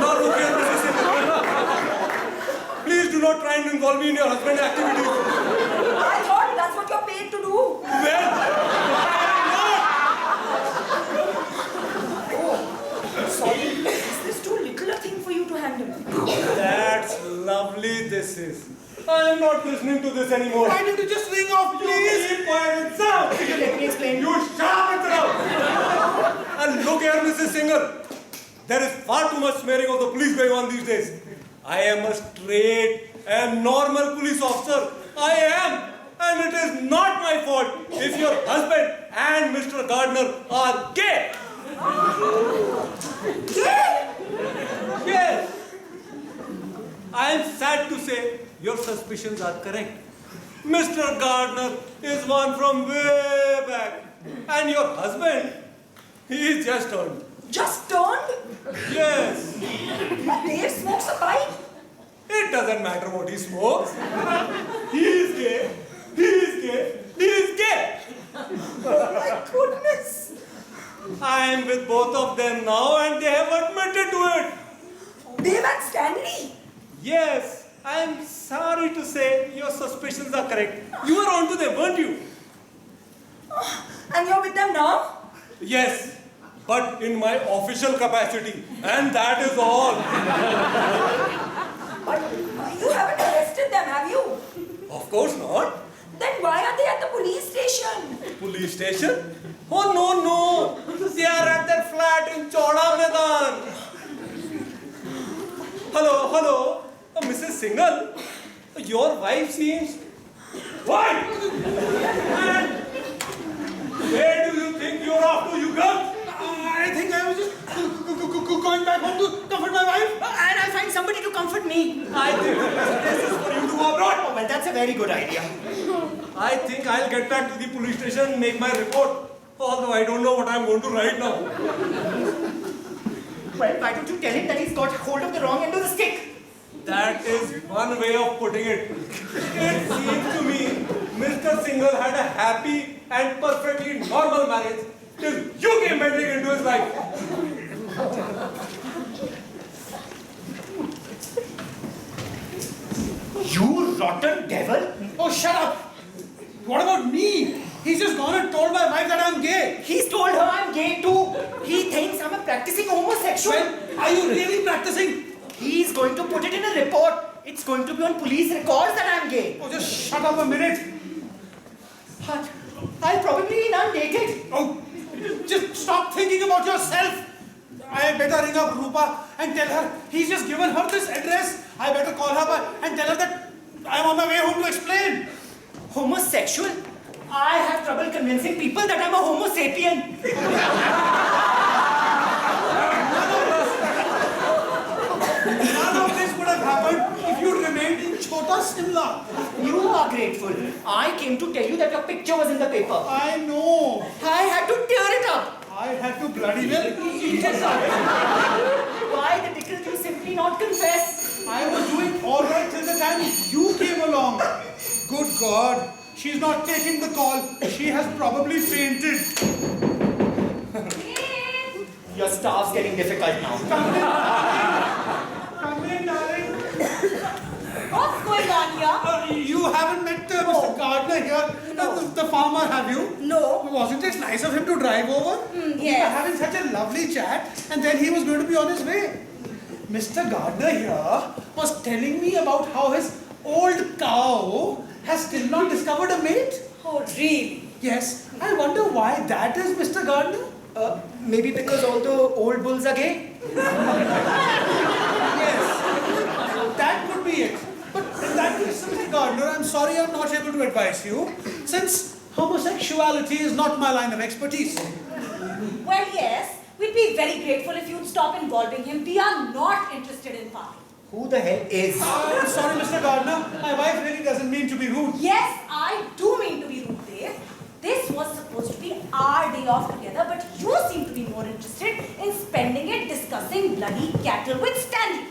Now look here, Mrs. Singhal. Please do not try and involve me in your husband's activities. I thought that's what you're paid to do. Well, Sorry, is this too little a thing for you to handle? that's lovely, this is. I am not listening to this anymore. Why did you just ring off, please? Keep quiet and sound. Let me explain. You shut up and sit down. And look here, Mrs. Singhal. There is far too much smearing of the police going on these days. I am a straight and normal police officer. I am. And it is not my fault if your husband and Mr. Gardner are gay. Gay? Yes. I am sad to say your suspicions are correct. Mr. Gardner is one from way back. And your husband, he is just turned. Just turned? Yes. Dave smokes a pipe? It doesn't matter what he smokes. He is gay. He is gay. He is gay. Oh my goodness. I am with both of them now and they have admitted to it. Dave and Stanley? Yes, I am sorry to say your suspicions are correct. You were onto them, weren't you? And you're with them now? Yes, but in my official capacity, and that is all. But you haven't arrested them, have you? Of course not. Then why are they at the police station? Police station? Oh no, they are at their flat in Chowda Maidan. Hello, Mrs. Singhal, your wife seems white. And where do you think you're off to, you girl? I think I was just going back home to comfort my wife. And I'll find somebody to comfort me. I think this is for you to go abroad. Oh, well, that's a very good idea. I think I'll get back to the police station and make my report. Although I don't know what I'm going to write now. Well, why don't you tell him that he's got hold of the wrong end of the stick? That is one way of putting it. It seems to me Mr. Singhal had a happy and perfectly normal marriage till you came meddling into his life. You rotten devil! Oh, shut up! What about me? He's just gone and told my wife that I'm gay. He's told her I'm gay too. He thinks I'm a practicing homosexual. Well, are you really practicing? He's going to put it in a report. It's going to be on police records that I'm gay. Oh, just shut up a minute. But I'll probably be naked. Oh, just stop thinking about yourself. I better ring up Rupa and tell her he's just given her this address. I better call her and tell her that I'm on my way home to explain. Homosexual? I have trouble convincing people that I'm a homo sapien. None of this would have happened if you'd remained in Chota Simla. You are grateful. I came to tell you that your picture was in the paper. I know. I had to tear it up. I had to bloody well eat it up. Why the dickens do you simply not confess? I was doing all right till the time you came along. Good God. She's not taking the call. She has probably fainted. Your staff's getting difficult now. Come in, darling. What's going on here? You haven't met Mr. Gardner here, the farmer, have you? No. Wasn't it nice of him to drive over? We were yes. having such a lovely chat, and then he was going to be on his way. Mr. Gardner here was telling me about how his old cow has still not discovered a mate. Oh, really? Yes, I wonder why that is, Mr. Gardner. Maybe because all the old bulls are gay? Yes, that could be it. But in that case, Mr. Gardner, I'm sorry I'm not able to advise you, since homosexuality is not my line of expertise. Well, yes. We'd be very grateful if you'd stop involving him. We are not interested in farming. Who the hell is? I'm sorry, Mr. Gardner. My wife really doesn't mean to be rude. Yes, I do mean to be rude, Dave. This was supposed to be our day off together, but you seem to be more interested in spending it discussing bloody cattle with Stanley.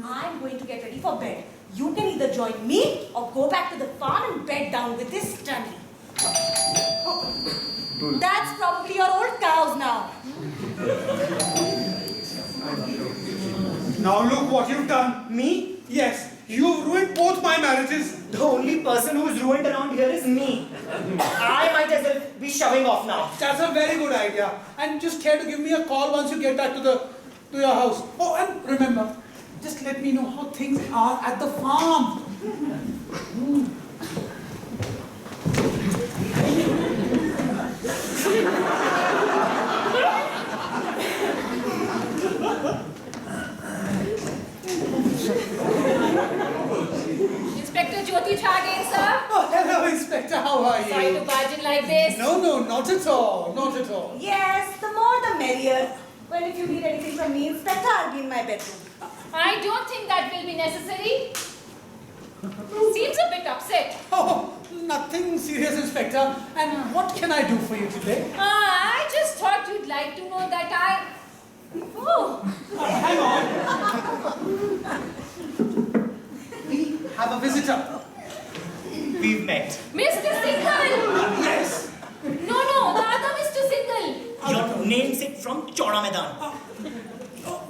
I'm going to get ready for bed. You can either join me or go back to the farm and bed down with this Stanley. That's probably your old cows now. Now look what you've done. Me? Yes, you've ruined both my marriages. The only person who's ruined around here is me. I might as well be shoving off now. That's a very good idea. And just care to give me a call once you get back to your house. Oh, and remember, just let me know how things are at the farm. Inspector Jyoti Chagin, sir. Oh, hello, Inspector. How are you? Sorry to barge in like this. No, not at all. Not at all. Yes, the more the merrier. Well, if you need anything from me, Inspector, I'll be in my bedroom. I don't think that will be necessary. Seems a bit upset. Oh, nothing serious, Inspector. And what can I do for you today? I just thought you'd like to know that I... Oh, Hang on. We have a visitor. We've met. Mr. Singhal! Yes. No, the other Mr. Singhal. Your namesake from Chowda Maidan.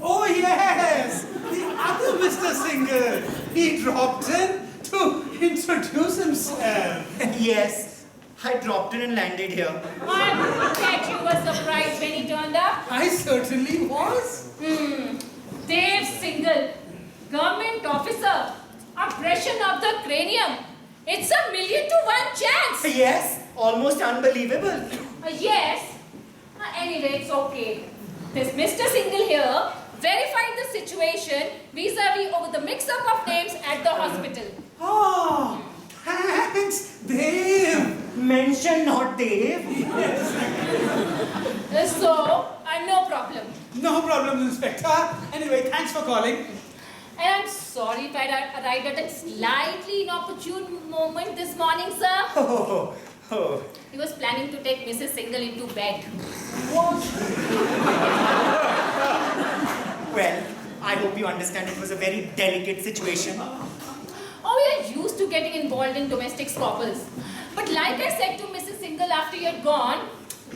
Oh, yes. The other Mr. Singhal. He dropped in to introduce himself. Yes. I dropped in and landed here. I bet you were surprised when he turned up. I certainly was. Dave Single, government officer, oppression of the cranium. It's 1,000,000 to 1 chance. Yes, almost unbelievable. Yes. Anyway, it's okay. This Mr. Single here verified the situation vis-a-vis over the mix-up of names at the hospital. Oh, thanks, Dave. Mention not Dave. So, no problem. No problem, Inspector. Anyway, thanks for calling. And I'm sorry if I arrived at a slightly inopportune moment this morning, sir. Oh. He was planning to take Mrs. Single into bed. Well, I hope you understand it was a very delicate situation. Oh, we are used to getting involved in domestic squabbles. But like I said to Mrs. Single after you had gone,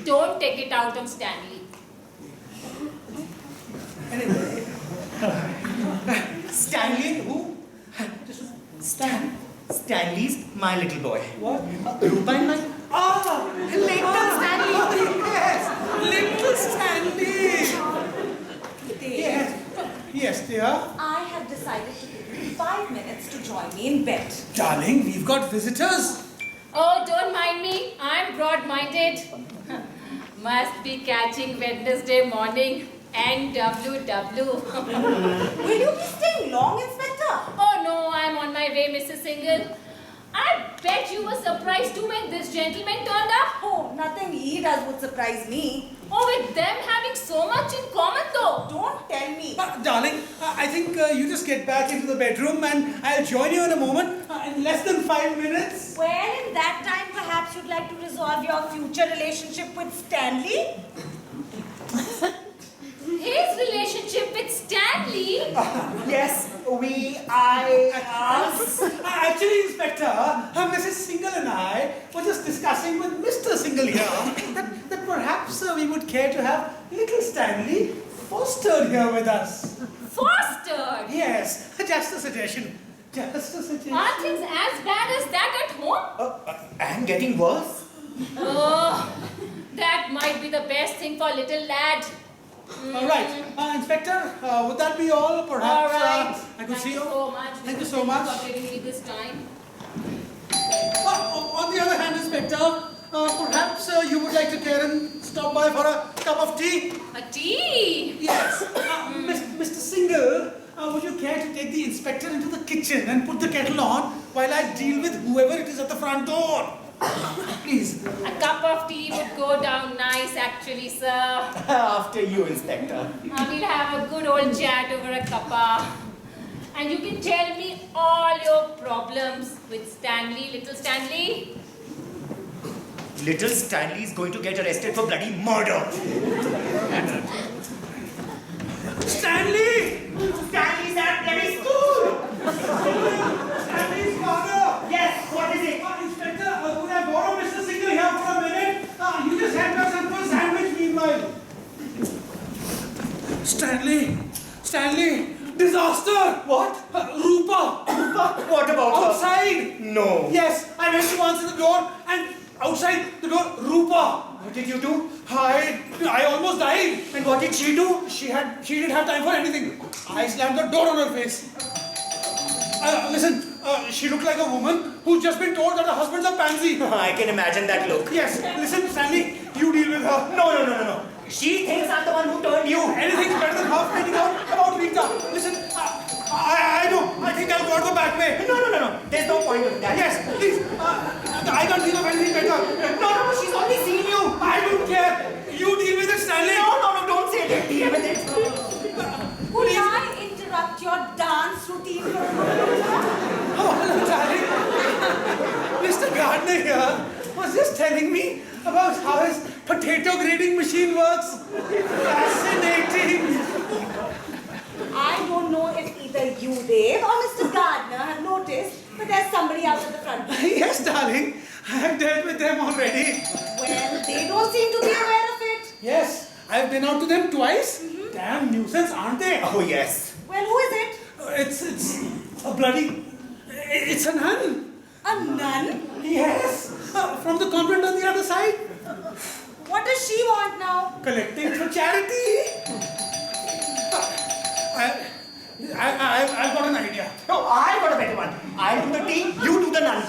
don't take it out on Stanley. Anyway. Stanley, who? Stanley's my little boy. What? Rupa and my... Ah, little Stanley. Yes, little Stanley. Dave, Yes, dear. I have decided to give you 5 minutes to join me in bed. Darling, we've got visitors. Oh, don't mind me. I'm broad-minded. Must be catching Wednesday morning NWW. Will you be staying long, Inspector? Oh no, I'm on my way, Mrs. Single. I bet you were surprised too when this gentleman turned up. Oh, nothing he does would surprise me. Oh, with them having so much in common though. Don't tell me. Darling, I think you just get back into the bedroom and I'll join you in a moment. In less than 5 minutes. Well, in that time, perhaps you'd like to resolve your future relationship with Stanley? His relationship with Stanley. Yes, Actually, Inspector, Mrs. Single and I were just discussing with Mr. Single here that perhaps we would care to have little Stanley fostered here with us. Fostered. Yes, just a suggestion. Just a suggestion. Are things as bad as that at home? and getting worse. Oh, that might be the best thing for little lad. All right, Inspector, would that be all? Perhaps All right. I could see you. So much. Thank you Mr. so Single, much. for giving me this time. On the other hand, Inspector, perhaps you would like to care and stop by for a cup of tea? A tea. Yes. Mr. Single, would you care to take the inspector into the kitchen and put the kettle on while I deal with whoever it is at the front door? Please. A cup of tea would go down nice actually, sir. After you, Inspector. We'll have a good old chat over a cuppa. And you can tell me all your problems with Stanley, little Stanley. Little Stanley is going to get arrested for bloody murder. Stanley! Stanley's at bloody school! Stanley's father! Yes, what is it? Inspector, could I borrow Mr. Single here for a minute? You just hand us some for a sandwich meanwhile. Stanley, disaster! What? Rupa! What about her? Outside! No. Yes, I went to answer the door and outside the door, Rupa! What did you do? I almost died. And what did she do? She didn't have time for anything. I slammed the door on her face. Listen, she looked like a woman who's just been told that her husband's a pansy. I can imagine that look. Yes, listen, Stanley, you deal with her. No. She thinks I'm the one who turned you. Anything's better than half finding out about Rita. Listen, I know. I think I'll go out the back way. No. There's no point in that. Yes, please. I can't think of anything better. No, she's only seen you. I don't care. You deal with it, Stanley. No, don't say that. Deal with it. Could I interrupt your dance routine for a moment? Oh, hello, darling. Mr. Gardner here was just telling me about how his potato grading machine works. Fascinating. I don't know if either you, Dave, or Mr. Gardner have noticed, but there's somebody out at the front. Yes, darling. I have dealt with them already. Well, they don't seem to be aware of it. Yes, I've been out to them twice. Damn nuisance, aren't they? Oh, yes. Well, who is it? It's a bloody... It's a nun. A nun? Yes, from the convent on the other side. What does she want now? Collecting for charity. I've got an idea. No, I've got a better one. I'll do the tea, you do the nun.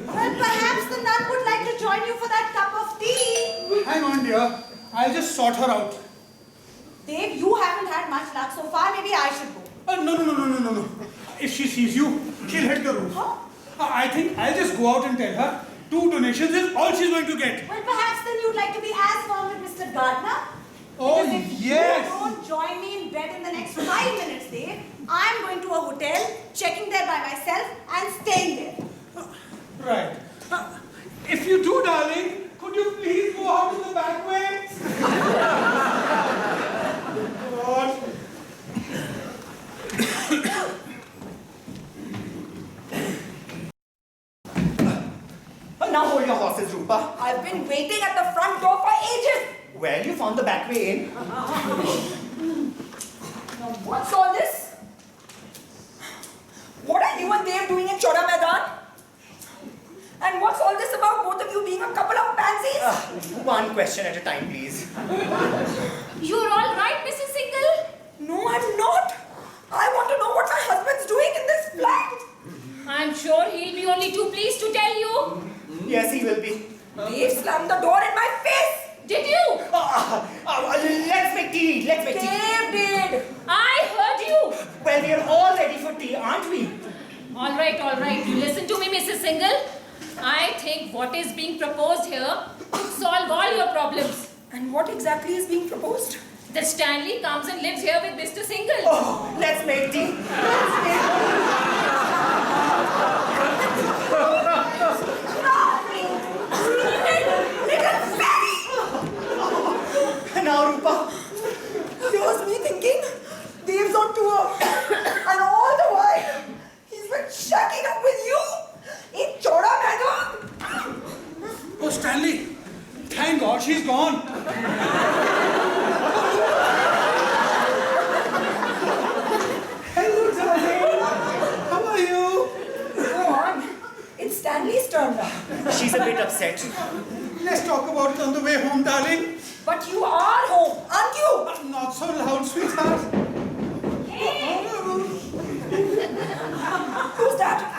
Well, perhaps the nun would like to join you for that cup of tea. Hang on, dear. I'll just sort her out. Dave, you haven't had much luck so far. Maybe I should go. No. If she sees you, she'll hit the roof. Huh? I think I'll just go out and tell her 2 donations is all she's going to get. Well, perhaps then you'd like to be as firm with Mr. Gardner. Oh, Because if yes. you don't join me in bed in the next 5 minutes, Dave, I'm going to a hotel, checking there by myself, and staying there. Right. If you do, darling, could you please go out in the back way? God. Now hold your horses, Rupa. I've been waiting at the front door for ages. Well, you found the back way in. Now, what's all this? What are you and Dave doing in Chora Maidan? And what's all this about both of you being a couple of pansies? One question at a time, please. You're all right, Mrs. Single? No, I'm not. I want to know what my husband's doing in this flat. I'm sure he'll be only too pleased to tell you. Yes, he will be. Dave slammed the door in my face. Did you? Let's make tea. Let's make tea. Dave did. I heard you. Well, we are all ready for tea, aren't we? All right. You listen to me, Mrs. Single. I think what is being proposed here could solve all your problems. And what exactly is being proposed? That Stanley comes and lives here with Mr. Single. Oh, let's make tea. Little fairy! Now, Rupa. Here's me thinking Dave's on tour. And all the while, he's been shacking up with you in Chora Maidan. Oh, Stanley. Thank God she's gone. Hello, darling. How are you? Go on. It's Stanley's turn now. She's a bit upset. Let's talk about it on the way home, darling. But you are home, aren't you? Not so loud, sweetheart. Who's that?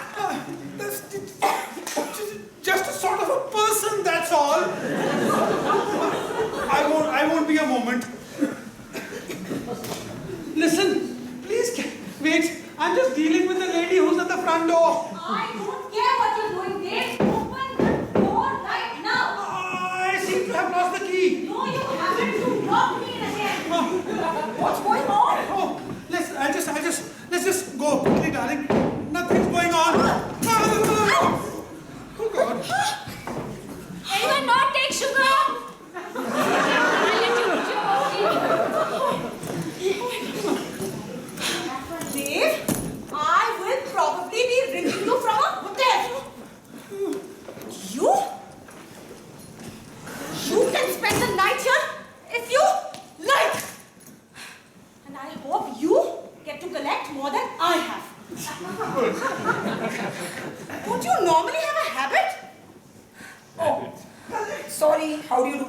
Just a sort of a person, that's all. I won't be a moment. Listen, please wait. I'm just dealing with the lady who's at the front door. I don't care what you're doing, Dave. Open the door right now. I seem to have lost the key. No, you haven't. You locked me in again. What's going on? Oh, let's just go quickly, darling. Nothing's going on. Oh God. Anyone not take sugar? I'll let you put your Dave, I will probably be ringing you from a hotel. You can spend the night here if you like. And I hope you get to collect more than I have. Don't you normally have a habit? Oh, sorry. How do you do?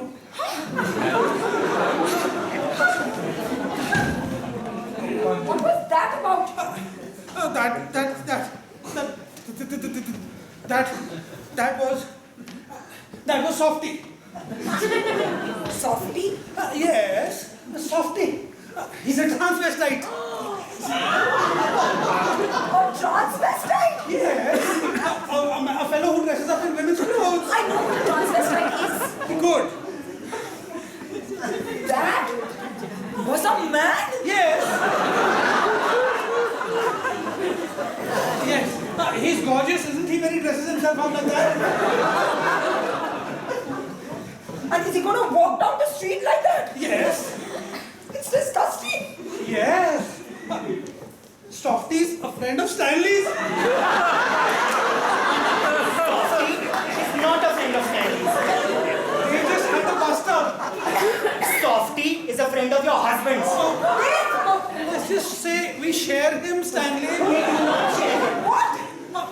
What was that about? That was Softy. Softy? Yes, Softy. He's a transvestite. A transvestite? Yes, a fellow who dresses up in women's clothes. I know what a transvestite is. Good. That was a man? Yes. Yes. He's gorgeous, isn't he? When he dresses himself up like that. And is he going to walk down the street like that? Yes. It's disgusting. Yes. Softy's a friend of Stanley's. Softy is not a friend of Stanley's. They just had a bust up. Softy is a friend of your husband's. Let's just say we share him, Stanley. We do not share him. What?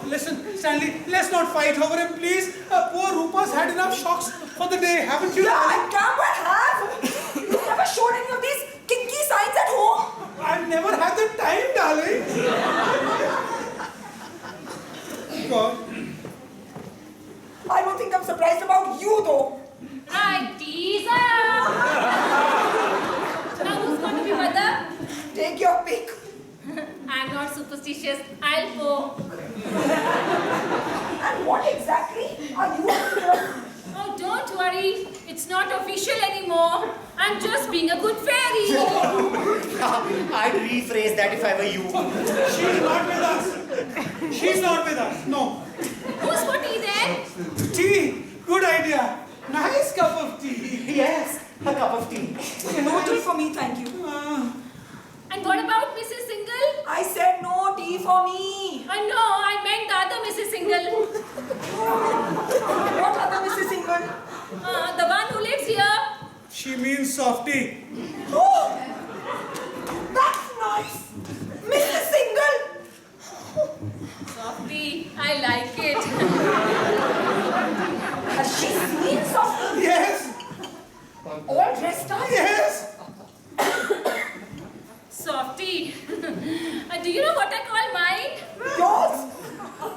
listen, Stanley, let's not fight over him, please. Poor Rupa's had enough shocks for the day, haven't you? Yeah, I damn well have. You've never shown any of these kinky signs at home. I've never had the time, darling. God. I don't think I'm surprised about you, though. Right, teaser. Now who's going to be mother? Take your pick. I'm not superstitious. I'll go. And what exactly are you after? Oh, don't worry. It's not official anymore. I'm just being a good fairy. I'd rephrase that if I were you. She's not with us. She's not with us. No. Who's for tea then? Tea. Good idea. Nice cup of tea. Yes, a cup of tea. No tea for me, thank you. And what about Mrs. Single? I said no tea for me. No, I meant the other Mrs. Single. What other Mrs. Single? The one who lives here. She means softy. Oh, that's nice. Mrs. Single. Softy, I like it. Has she seen Softy? Yes. All dressed up? Yes. Softy. Do you know what I call mine? Yours?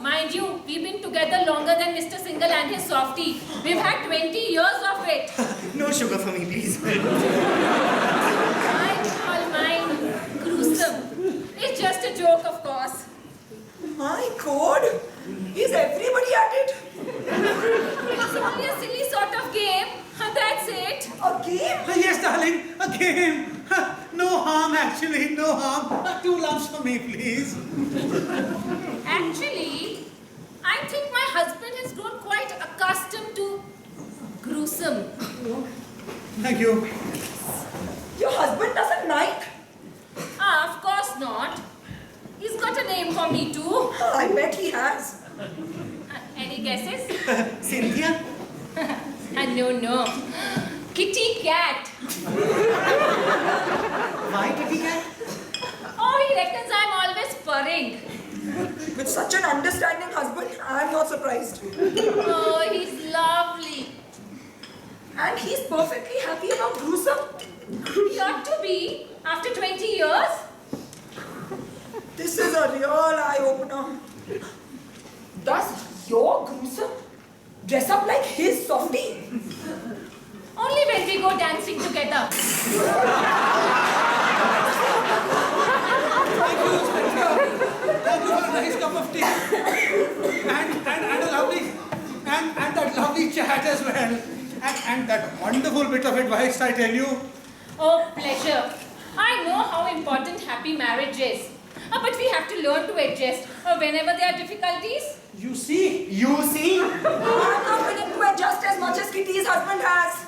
Mind you, we've been together longer than Mr. Single and his Softy. We've had 20 years of it. No sugar for me, please. I call mine gruesome. It's just a joke, of course. My God. Is everybody at it? It's only a silly sort of game. That's it. A game? Yes, darling. A game. No harm, actually. No harm. 2 lumps for me, please. Actually, I think my husband has grown quite accustomed to gruesome. Thank you. Your husband doesn't mind? Of course not. He's got a name for me too. I bet he has. Any guesses? Cynthia? No. Kitty Cat. Why Kitty Cat? Oh, he reckons I'm always purring. With such an understanding husband, I'm not surprised. Oh, he's lovely. And he's perfectly happy about gruesome. He ought to be after 20 years. This is a real eye-opener. Does your gruesome dress up like his Softy? Only when we go dancing together. Thank you, Inspector. Thank you for a nice cup of tea. And that lovely chat as well. And that wonderful bit of advice, I tell you. Oh, pleasure. I know how important happy marriage is. But we have to learn to adjust whenever there are difficulties. You see? You see? I'm not willing to adjust as much as Kitty's husband has.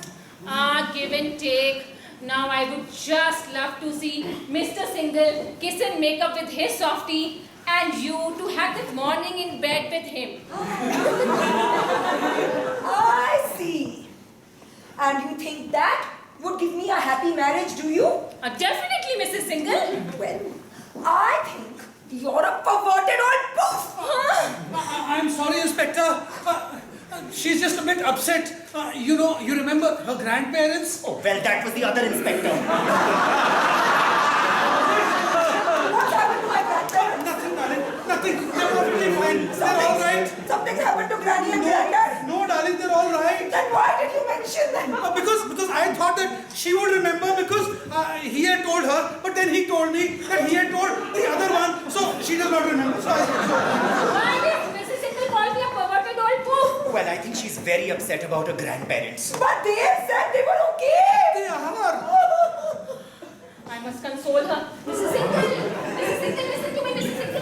Give and take. Now I would just love to see Mr. Single kiss and make up with his Softy and you to have that morning in bed with him. I see. And you think that would give me a happy marriage, do you? Definitely, Mrs. Single. Well, I think you're a perverted old poof. I'm sorry, Inspector. She's just a bit upset. You remember her grandparents? Oh, well, that was the other inspector. What's happened to my grandparents? Nothing, darling. Nothing. They're perfectly fine. They're all right. Something's happened to Granny and Granddad. No, darling, they're all right. Then why did you mention them? Because I thought that she would remember because he had told her, but then he told me that he had told the other one, so she does not remember. So I said so. Why did Mrs. Single call me a perverted old poof? Well, I think she's very upset about her grandparents. But they said they were okay. They are. I must console her. Mrs. Single! Mrs. Single, listen to me, Mrs. Single.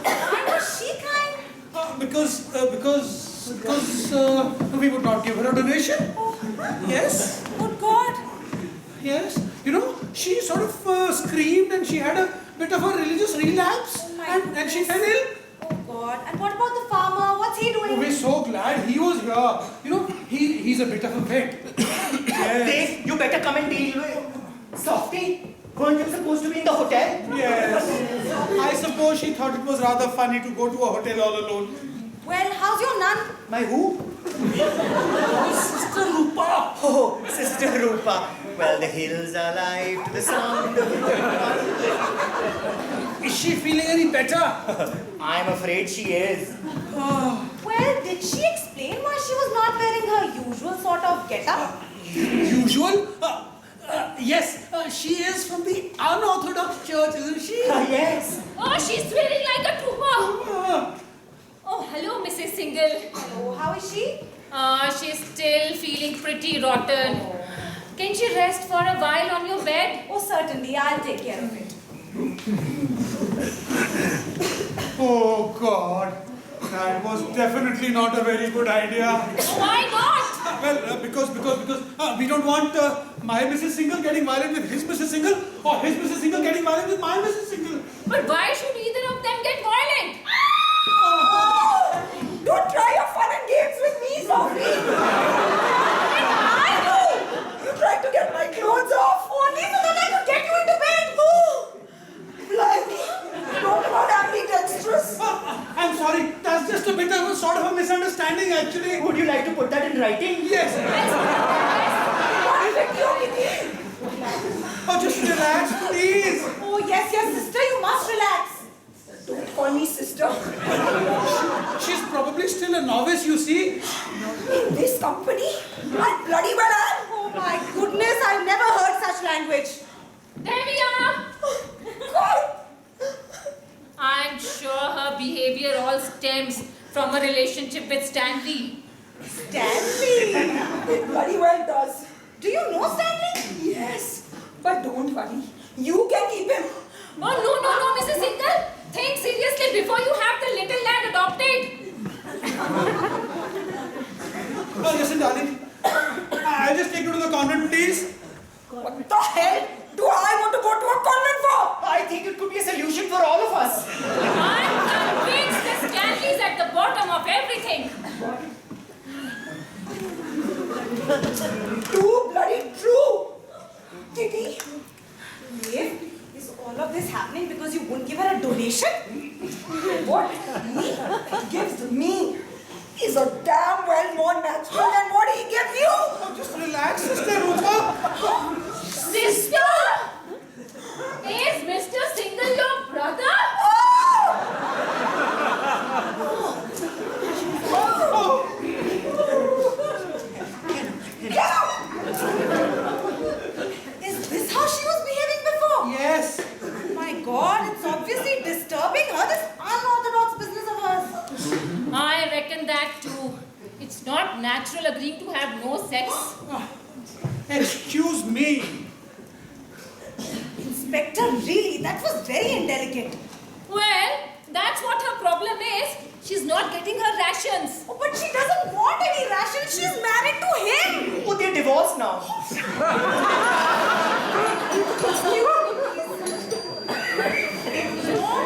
Why was she crying? Because we would not give her a donation. Yes. Oh God. Yes. She sort of screamed and she had a bit of a religious relapse Oh my and she fell ill. Oh God. And what about the farmer? What's he doing? We're so glad he was here. He's a bit of a vet. Dave, you better come and deal with Softy. Weren't you supposed to be in the hotel? Yes. I suppose she thought it was rather funny to go to a hotel all alone. Well, how's your nun? My who? Sister Rupa. Oh, Sister Rupa. Well, the hills are alive to the sound of Is she feeling any better? I'm afraid she is. Well, did she explain why she was not wearing her usual sort of get-up? Usual? Yes, she is from the unorthodox church, isn't she? Yes. Oh, she's swearing like a trooper. Ah, Oh, hello, Mrs. Single. Hello, how is she? She's still feeling pretty rotten. Can she rest for a while on your bed? Oh, certainly, I'll take care of it. oh God, that was definitely not a very good idea. Why not? Well, because we don't want my Mrs. Single getting violent with his Mrs. Single, or his Mrs. Single getting violent with my Mrs. Single. But why should either of them get violent? Don't try your fun and games with me, Sophie. I do. You tried to get my clothes off only so that I could get you into bed. Blimey. Talk about ambidextrous. I'm sorry, that's just a bit of a sort of a misunderstanding actually. Would you like to put that in writing? Yes. What is it, Yogi? Oh, just relax, please. Oh, yes, sister, you must relax. Don't call me sister. She's probably still a novice, you see. In this company, I bloody well am. Oh, my goodness, I've never heard such language. There we are. God. I'm sure her behavior all stems from a relationship with Stanley. Stanley! It bloody well does. Do you know Stanley? Yes, but don't worry. You can keep him. Oh, no, Mrs. Single. Think seriously before you have the little lad adopted. Oh, listen, darling. I'll just take you to the convent, please. What the hell do I want to go to a convent for? I think it could be a solution for all of us. I'm convinced that Stanley's at the bottom of everything. Too bloody true. Kitty, Dave, is all of this happening because you won't give her a donation? what he gives me is a damn well more natural than what he gives you. Oh, just relax, Sister Rupa. Sister? Is Mr. Single your brother? Is this how she was behaving before? Yes. My God, it's obviously disturbing her, this unorthodox business of hers. I reckon that too. It's not natural agreeing to have no sex. Excuse me. Inspector, really, that was very indelicate. Well, that's what her problem is. She's not getting her rations. Oh, but she doesn't want any rations. She's married to him. Oh, they're divorced now.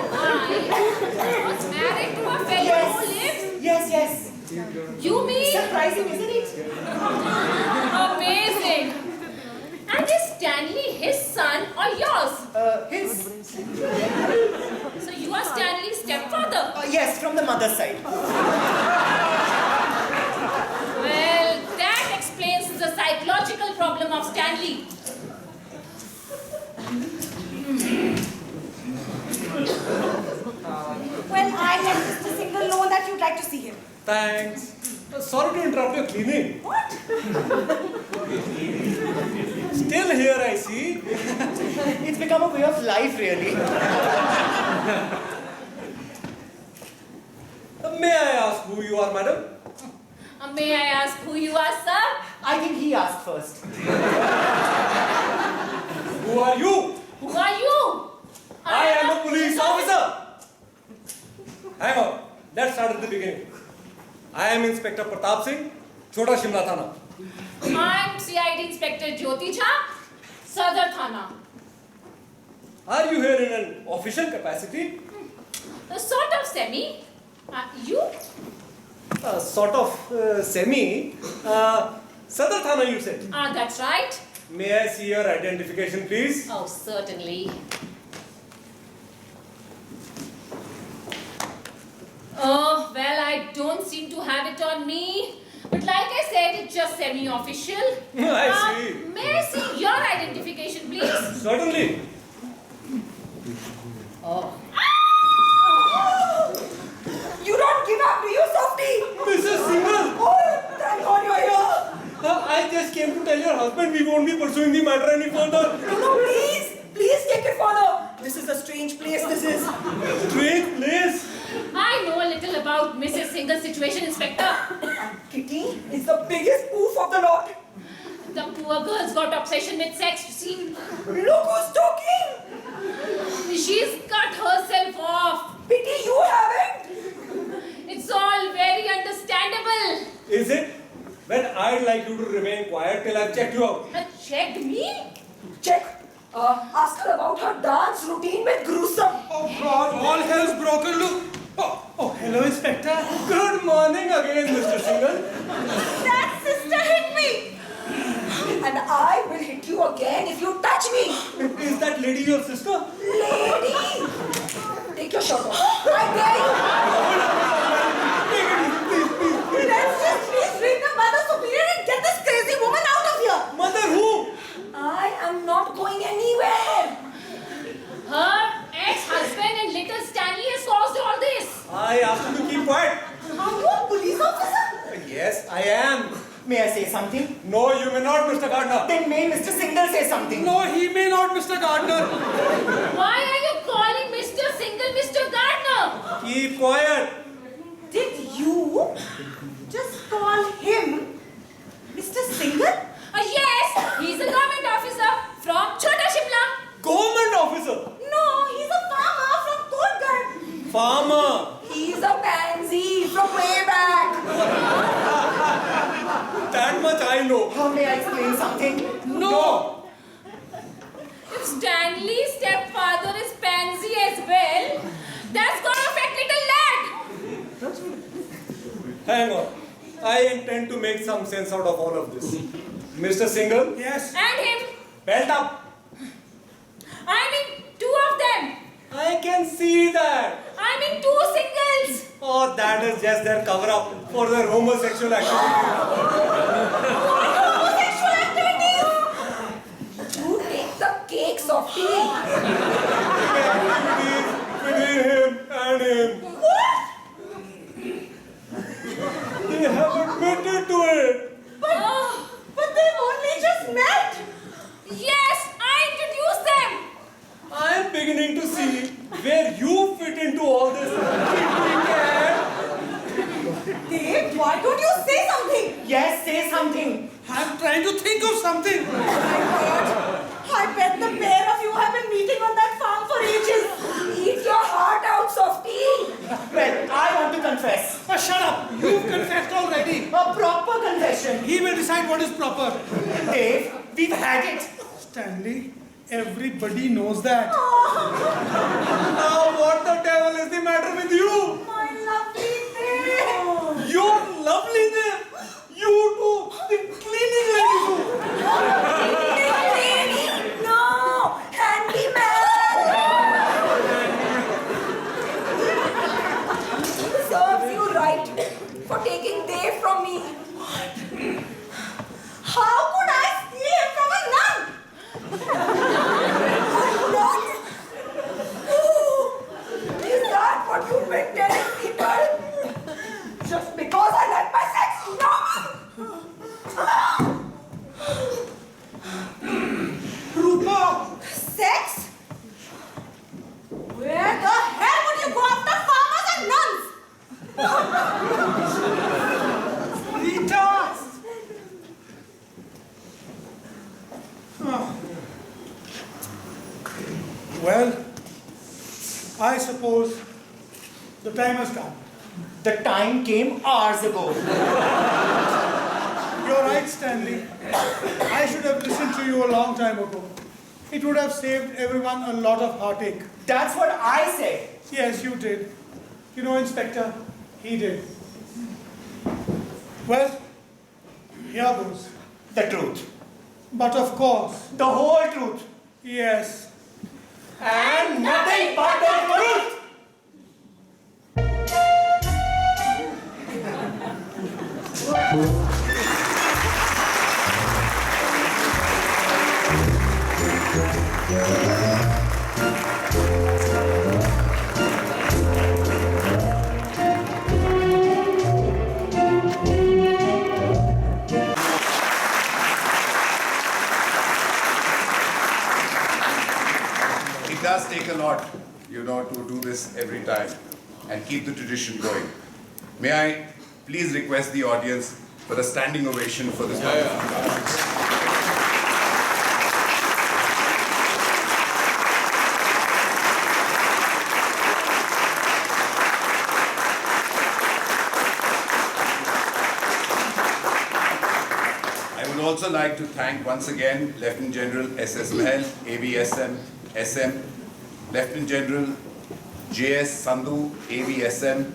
I was married to a fellow who lives. Yes. You mean? Surprising, isn't it? Amazing. And is Stanley his son or yours? His. So you are Stanley's stepfather? Yes, from the mother's side. Well, that explains the psychological problem of Stanley. Well, I let Mr. Single know that you'd like to see him. Thanks. Sorry to interrupt your cleaning. What? Still here, I see. It's become a way of life, really. May I ask who you are, madam? May I ask who you are, sir? I think he asked first. Who are you? Who are you? I am a police officer. Hang on. Let's start at the beginning. I am Inspector Pratap Singh, Chota Shimla Thana. I'm CID Inspector Jyoti Jha, Sadar Thana. Are you here in an official capacity? A sort of semi. You? Sort of semi. Sadar Thana, you said. That's right. May I see your identification, please? Oh, certainly. Oh, well, I don't seem to have it on me. But like I said, it's just semi-official. I see. May I see your identification, please? Certainly. Oh. You don't give up, do you, Softy? Mrs. Singhal! Oh, thank God you're here. I just came to tell your husband we won't be pursuing the matter any further. No, please. Please take it further. This is a strange place, this is. Strange place. I know a little about Mrs. Singhal's situation, Inspector. Kitty is the biggest poof of the lot. The poor girl's got obsession with sex, you see. Look who's talking. She's cut herself off. Pity you haven't. It's all very understandable. Is it? Then I'd like you to remain quiet till I've checked you out. Checked me? Check. Ask her about her dance routine with gruesome. Oh God, all hell's broken loose. Oh, hello, Inspector. Good morning again, Mr. Singhal. That sister hit me. And I will hit you again if you touch me. Is that lady your sister? Lady! Take your shirt off. I dare you. Let's just please read the Mother Superior and get this crazy woman out of here. Mother who? I am not going anywhere. Her ex-husband and little Stanley has caused all this. I asked you to keep quiet. Are you a police officer? Yes, I am. May I say something? No, you may not, Mr. Gardner. Then may Mr. Singhal say something? No, he may not, Mr. Gardner. Why are you calling Mr. Singhal Mr. Gardner? Keep quiet. Did you just call him Mr. Singhal? Yes, he's a government officer from Chota Shimla. Government officer. No, he's a farmer from Kodgarh. Farmer. He's a pansy from way back. That much I know. How may I explain something? No. If Stanley's stepfather is pansy as well, that's gonna affect little lad. Hang on. I intend to make some sense out of all of this. Mr. Singhal, Yes. And him. belt up. I mean, two of them. I can see that. I mean, two singles. Oh, that is just their cover-up for their homosexual activity. Homosexual activities? You take the cake, Softy. Between him and him. What? They have admitted to it. But they've only just met. Yes, I introduced them. I am beginning to see where you fit into all this. Dave, why don't you say something? Yes, say something. I'm trying to think of something. Oh my God. I bet the pair of you have been meeting on that farm for ages. Eat your heart out, Softy. Well, I want to confess. Oh, shut up. You've confessed already. A proper confession. He will decide what is proper. Dave, we've had it. Stanley, everybody knows that. Now, what the devil is the matter with you? My lovely Dave. You're lovely there. You too. The cleaning lady too. Lady, no, handyman. Serves you right for taking Dave from me. How could I steal him from a nun? Nun? Ooh, is that what you've been telling people? Just because I like my sex normal? Rupa! Sex? Where the hell would you go after farmers and nuns? Rita! Oh. Well, I suppose the time has come. The time came hours ago. You're right, Stanley. I should have listened to you a long time ago. It would have saved everyone a lot of heartache. That's what I said. Yes, you did. You know, Inspector, he did. Well, here goes. The truth. But of course, The whole truth. yes. And nothing but the truth. It does take a lot, to do this every time and keep the tradition going. May I please request the audience for a standing ovation for this performance. I would also like to thank once again Lieutenant General S.S. Mahal, AVSM, SM, Lieutenant General J.S. Sandhu, AVSM,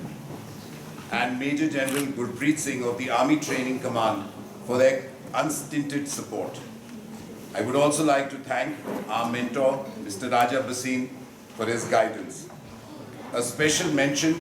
and Major General Gurpreet Singh of the Army Training Command for their unstinted support. I would also like to thank our mentor, Mr. Raja Basin, for his guidance. A special mention